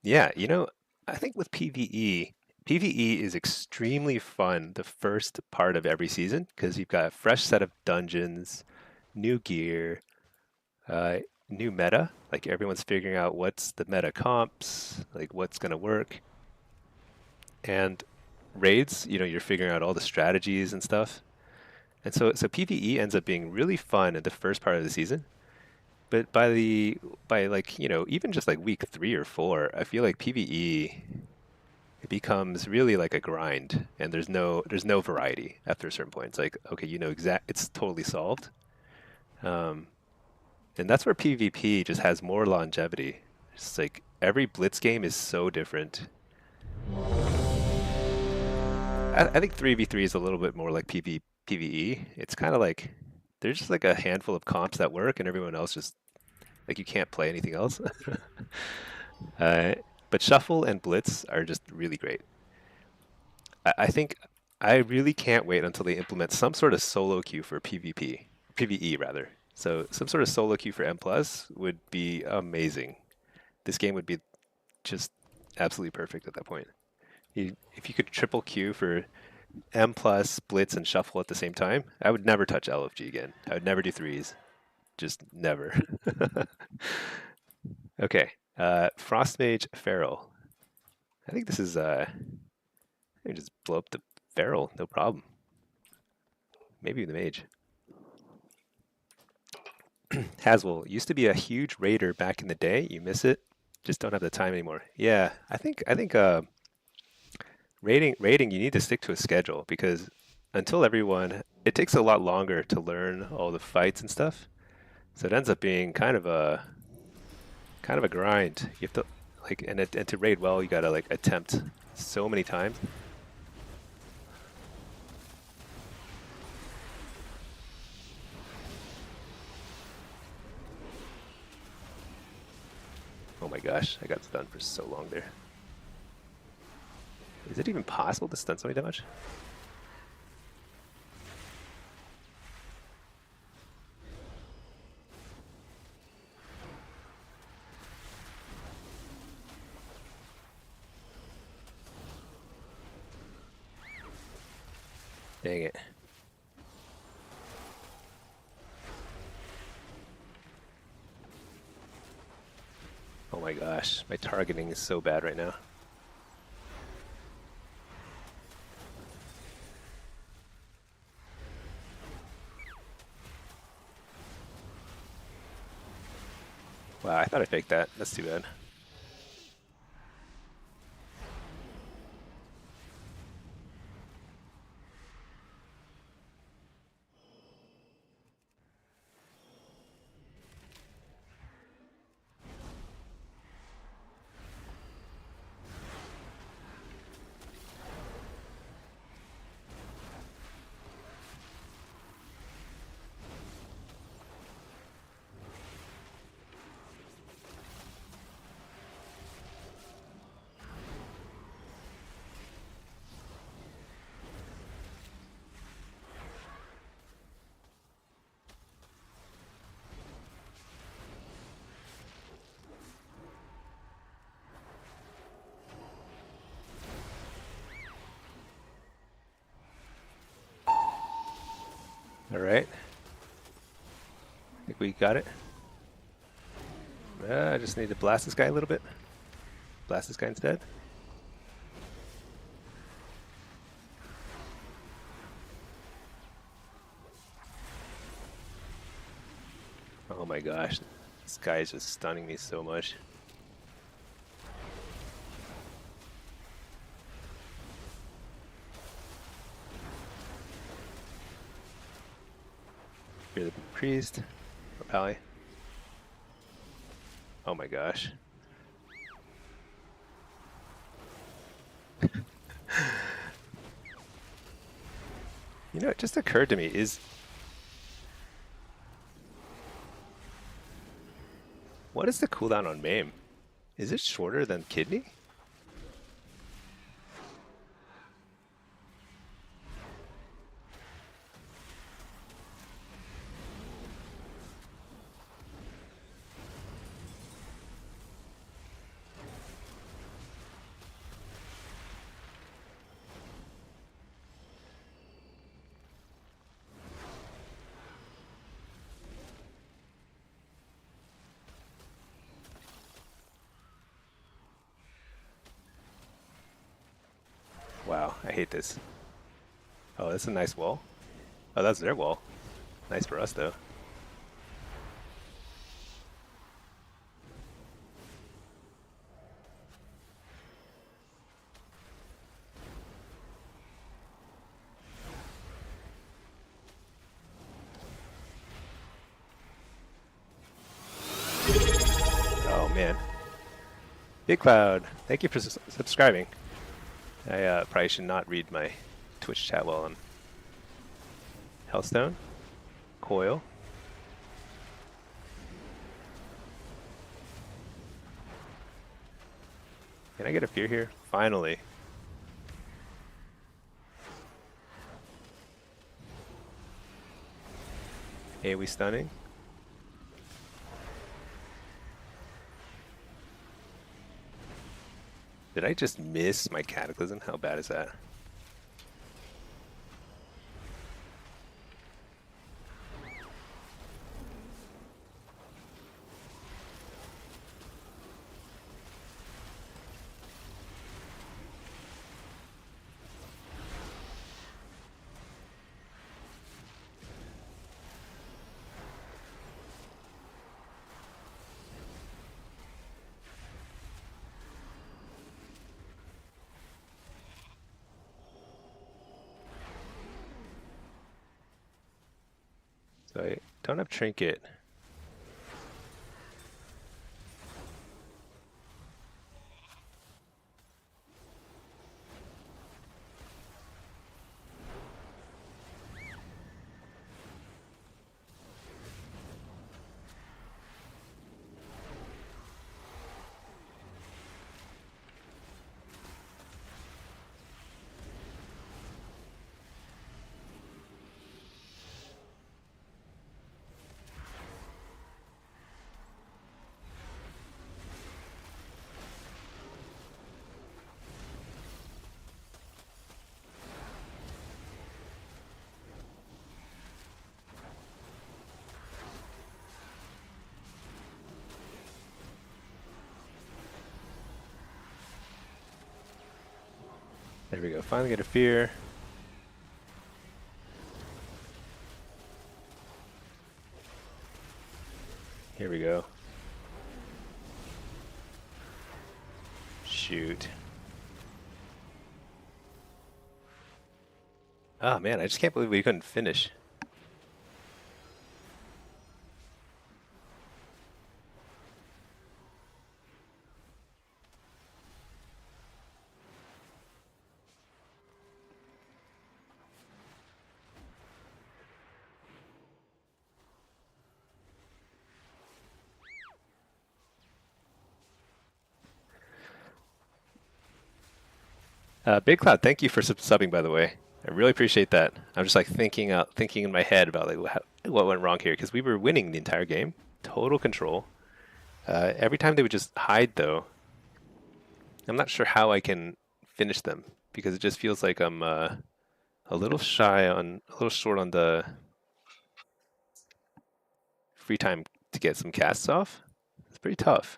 Yeah, you know, I think with PvE is extremely fun the first part of every season because you've got a fresh set of dungeons, new gear, uh, new meta. Like everyone's figuring out what's the meta comps, like what's gonna work. And raids, you know, you're figuring out all the strategies and stuff. And so PvE ends up being really fun in the first part of the season. But by like, you know, even just like week 3 or 4, I feel like PvE it becomes really like a grind and there's no variety after a certain point. It's like, okay, you know it's totally solved. Um, And that's where PvP just has more longevity. It's like every Blitz game is so different. I think 3v3 is a little bit more like PvE. It's kind of like there's just like a handful of comps that work, and everyone else just like you can't play anything else. uh, but Shuffle and Blitz are just really great. I think I really can't wait until they implement some sort of solo queue for PvP, PvE rather. So some sort of solo queue for M plus would be amazing. This game would be just absolutely perfect at that point. If you could triple queue for M plus, Blitz, and Shuffle at the same time, I would never touch LFG again. I would never do threes. Just never. Okay. Frostmage Feral. I think this is, I can just blow up the Feral, no problem. Maybe the Mage. Haswell used to be a huge raider back in the day. You miss it. Just don't have the time anymore. Yeah, I think raiding you need to stick to a schedule because until everyone it takes a lot longer to learn all the fights and stuff. So it ends up being kind of a grind. You have to like and to raid well you gotta like attempt so many times. Oh my gosh, I got stunned for so long there. Is it even possible to stun somebody that much? Dang it. Oh my gosh, my targeting is so bad right now. Wow, I thought I faked that. That's too bad. All right. I think we got it. I just need to blast this guy a little bit. Blast this guy instead. Oh my gosh. This guy is just stunning me so much. Fear the priest. Or Pally. Oh my gosh. You know, it just occurred to me is what is the cooldown on Maim? Is it shorter than Kidney? Wow, I hate this. Oh, that's a nice wall. Oh, that's their wall. Nice for us, though. man. Big Cloud, thank you for subscribing. I probably should not read my Twitch chat while I'm Hellstone. Coil. Can I get a fear here? Finally. Hey, we stunning? Did I just miss my Cataclysm? How bad is that? So I don't have Trinket. There we go. Finally get a fear. Here we go. Shoot. Oh man, I just can't believe we couldn't finish. Big Cloud, thank you for subbing, by the way. I really appreciate that. I'm just like thinking in my head about like what went wrong here because we were winning the entire game, total control. Every time they would just hide, though, I'm not sure how I can finish them because it just feels like I'm a little short on the free time to get some casts off. It's pretty tough.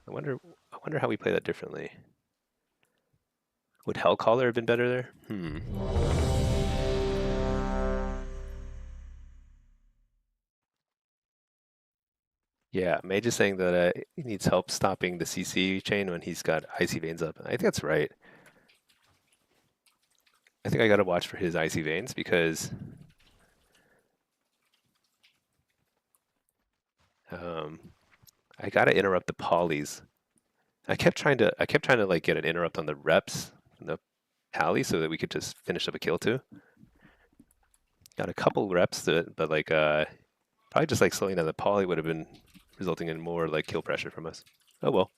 I wonder how we play that differently. Would Hellcaller have been better there? Yeah, Mage is saying that he needs help stopping the CC chain when he's got Icy Veins up. I think that's right. I think I gotta watch for his Icy Veins because I gotta interrupt the polys. I kept trying to like get an interrupt on the reps and the pally so that we could just finish up a kill too. Got a couple reps to it, but like probably just like slowing down the poly would have been resulting in more like kill pressure from us. Oh well.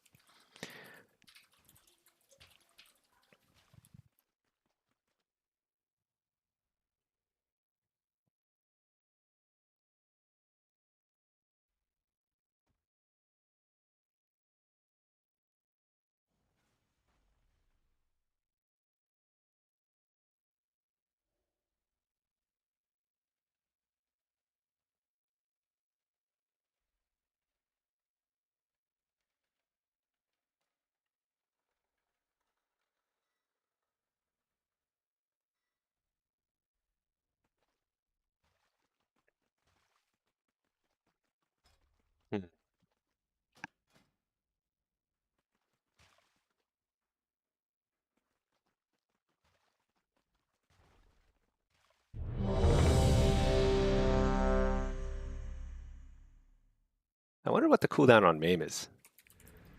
wonder what the cooldown on Maim is.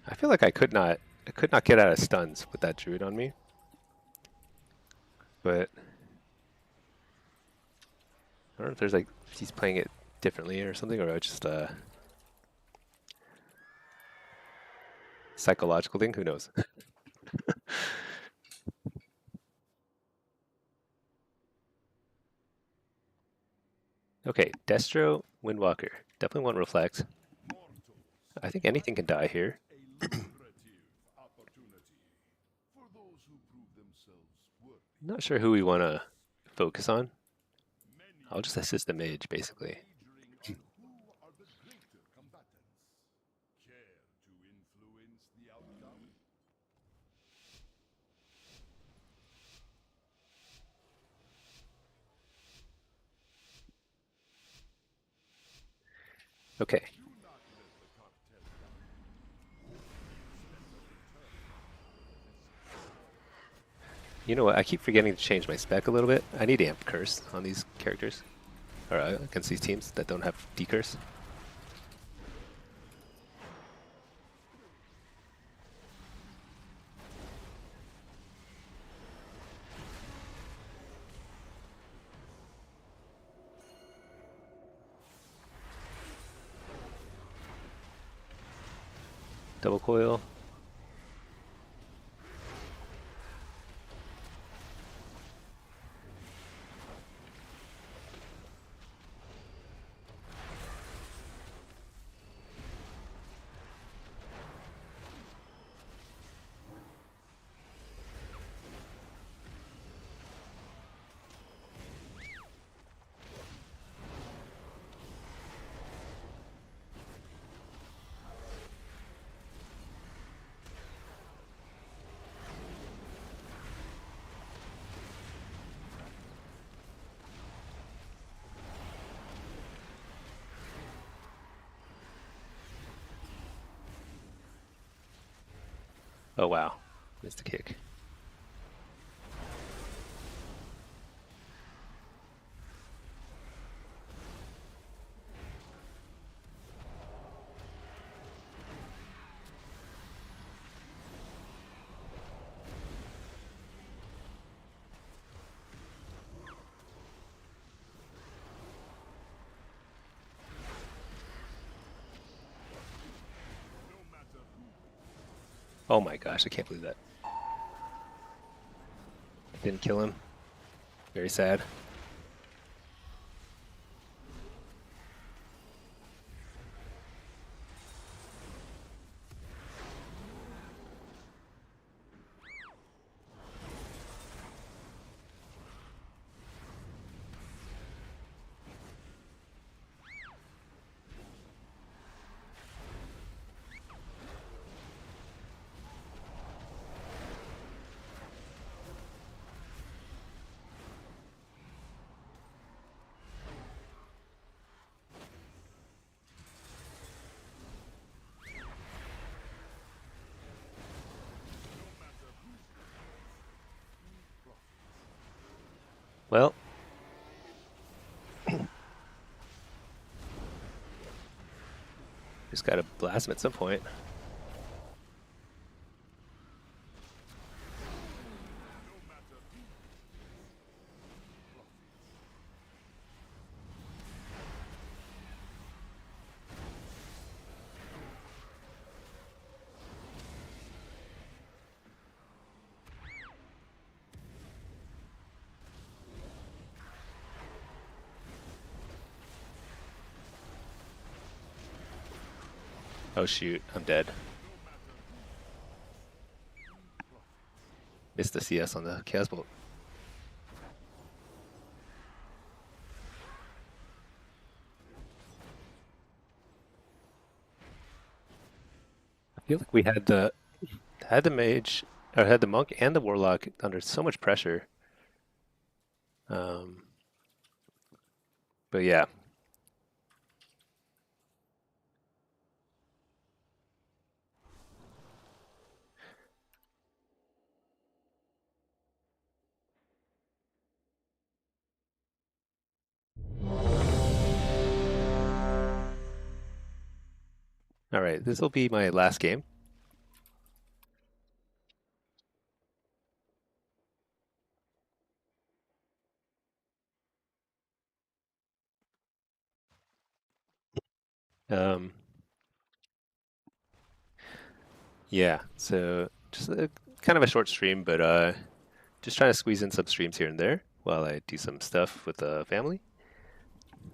I feel like I could not get out of stuns with that druid on me. But I don't know if there's like if he's playing it differently or something, or just a psychological thing. Who knows? Okay, Destro, Windwalker. Definitely want Reflect. I think anything can die here. Not sure who we want to focus on. I'll just assist the mage, basically. Okay. You know what? I keep forgetting to change my spec a little bit. I need Amp Curse on these characters. Or against these teams that don't have D-Curse. Double coil. Oh wow, missed a kick. Oh my gosh, I can't believe that. Didn't kill him. Very sad. Well, just gotta blast him at some point. Oh shoot, I'm dead. Missed the CS on the Chaos Bolt. I feel like we had the mage, or had the monk and the warlock under so much pressure. Um, but yeah. All right, this will be my last game. Um, yeah, so just kind of a short stream, but just trying to squeeze in some streams here and there while I do some stuff with the family.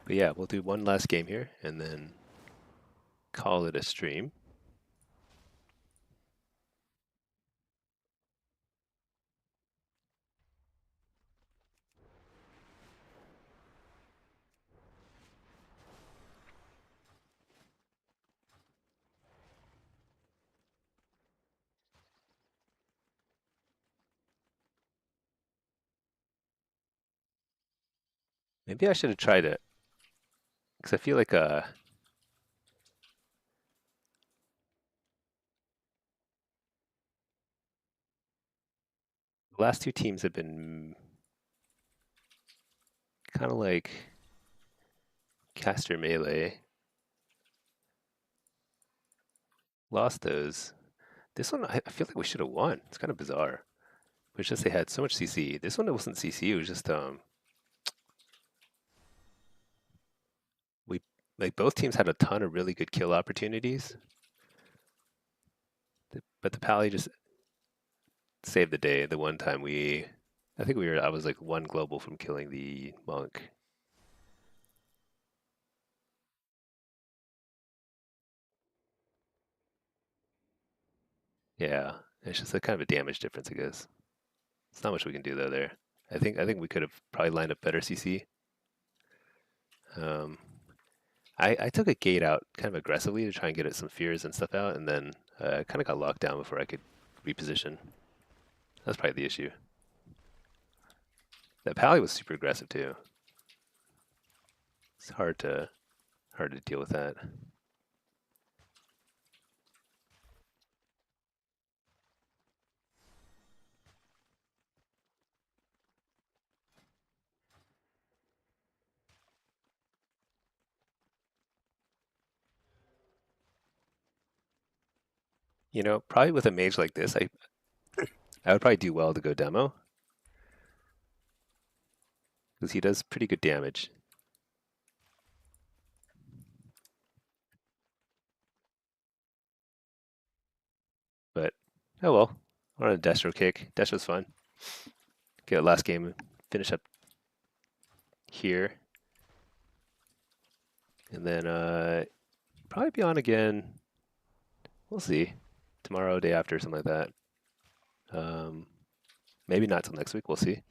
But yeah, we'll do one last game here and then call it a stream. Maybe I should have tried it because I feel like the last two teams have been kind of like caster melee. Lost those. This one, I feel like we should have won. It's kind of bizarre. But it's just they had so much CC. This one, it wasn't CC. It was just we like both teams had a ton of really good kill opportunities, but the Pally just saved the day. The one time I think I was like one global from killing the monk. Yeah, it's just a kind of a damage difference, I guess. It's not much we can do though there. I think we could have probably lined up better CC. Um, I took a gate out kind of aggressively to try and get it some fears and stuff out, and then kind of got locked down before I could reposition. That's probably the issue. That Pally was super aggressive too. It's hard to deal with that. You know, probably with a mage like this, I would probably do well to go demo because he does pretty good damage. But oh well, on a Destro kick. Destro's fun. Get a last game, finish up here, and then probably be on again. We'll see. Tomorrow, day after, something like that. Um, maybe not till next week. We'll see.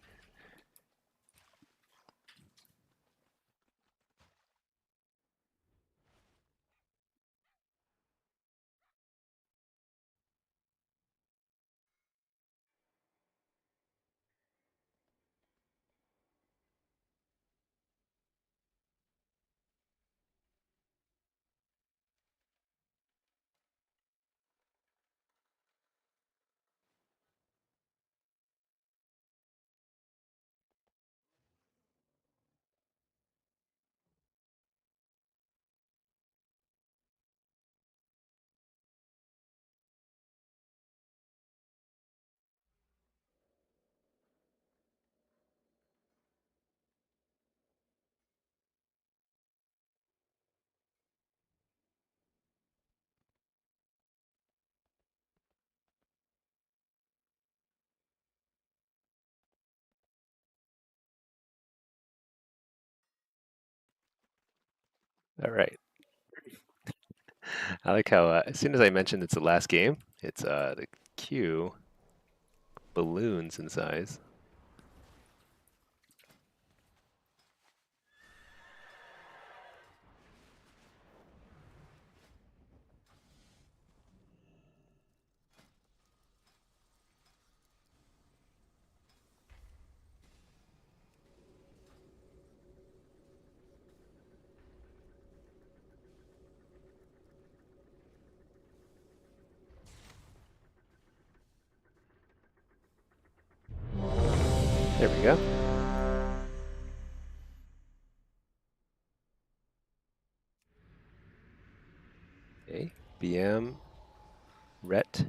All right. I like how as soon as I mentioned it's the last game, it's the queue balloons in size. There we go. Okay. BM, Ret.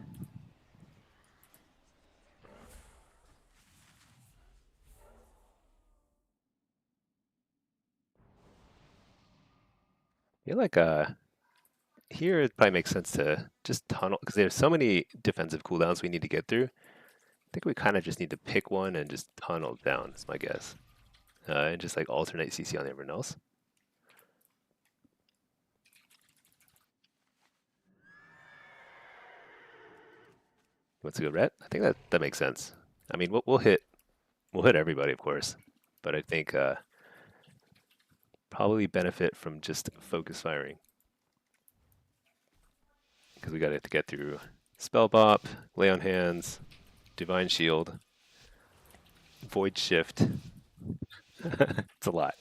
I feel like here it probably makes sense to just tunnel because there's so many defensive cooldowns we need to get through. I think we kind of just need to pick one and just tunnel down, is my guess. And just like alternate CC on everyone else. What's a good ret? I think that makes sense. I mean, we'll hit everybody, of course, but I think probably benefit from just focus firing because we got to get through spell bop, lay on hands, divine shield, void shift. It's a lot.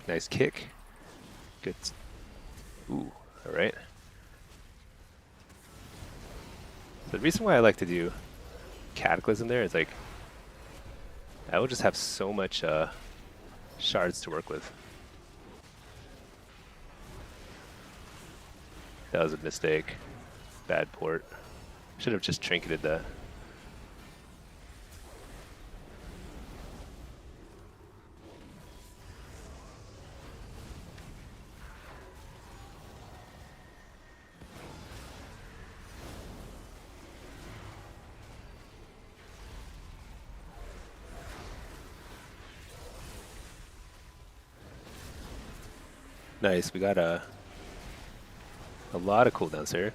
Nice kick. Good. Ooh, all right. The reason why I like to do Cataclysm there is like I will just have so much shards to work with. That was a mistake. Bad port. Should have just trinketed that. Nice, we got a lot of cooldowns here.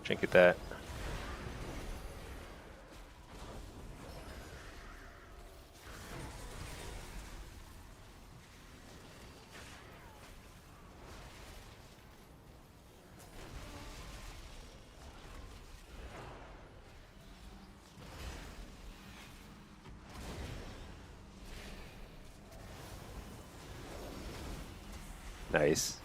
Trinket that. Nice.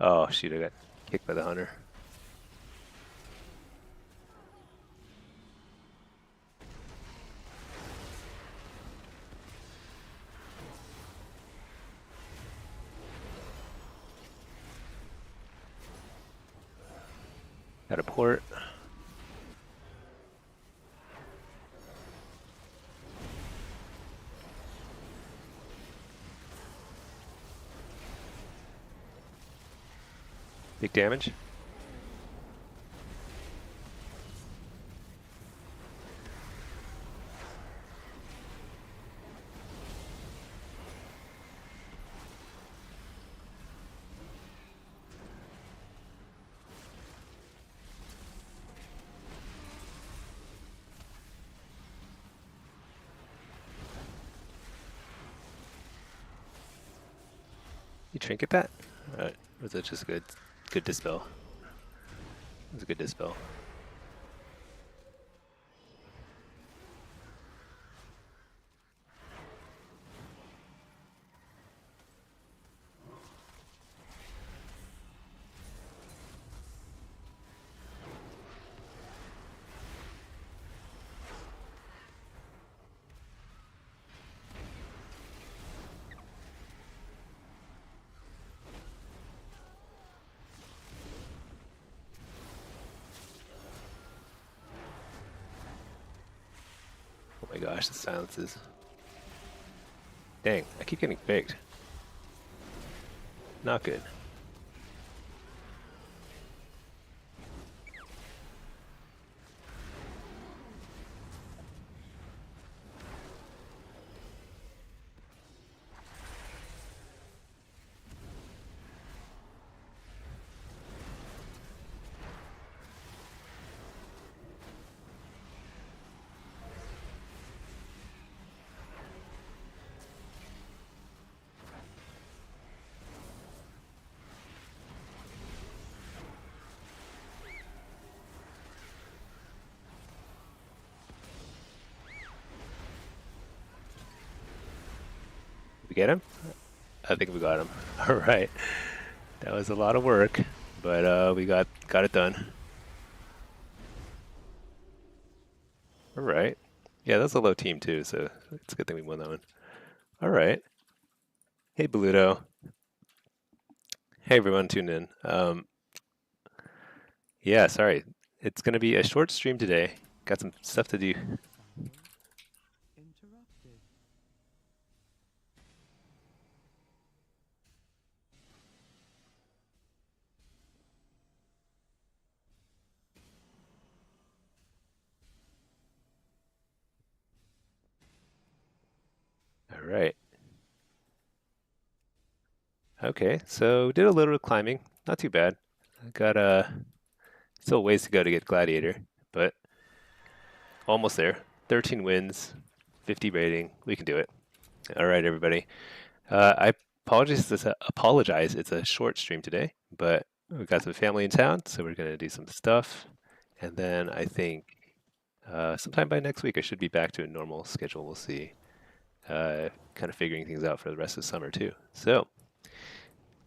Oh shoot, I got kicked by the hunter. Got a port. Big damage. You trinket that? Alright. Was it just good dispel? It was a good dispel. Oh my gosh, the silences. Dang, I keep getting faked. Not good. Did we get him? I think we got him. All right. That was a lot of work, but we got it done. All right. Yeah, that's a low team too, so it's a good thing we won that one. All right. Hey, Bluto. Hey, everyone, tune in. Yeah, sorry. It's going to be a short stream today. Got some stuff to do. All right. Okay, so did a little bit of climbing. Not too bad. I got still ways to go to get Gladiator, but almost there. 13 wins, 50 rating. We can do it. All right, everybody. I apologize. It's a short stream today, but we've got some family in town, so we're gonna do some stuff, and then I think sometime by next week I should be back to a normal schedule. We'll see. Kind of figuring things out for the rest of summer too. So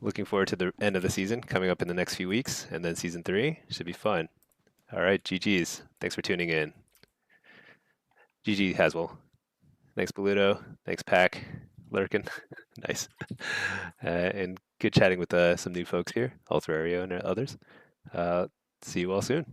looking forward to the end of the season coming up in the next few weeks, and then season 3 should be fun. All right, GG's. Thanks for tuning in. GG Haswell. Thanks Boluto. Thanks Pack. Lurkin. Nice. And good chatting with some new folks here, Alterario and others. See you all soon.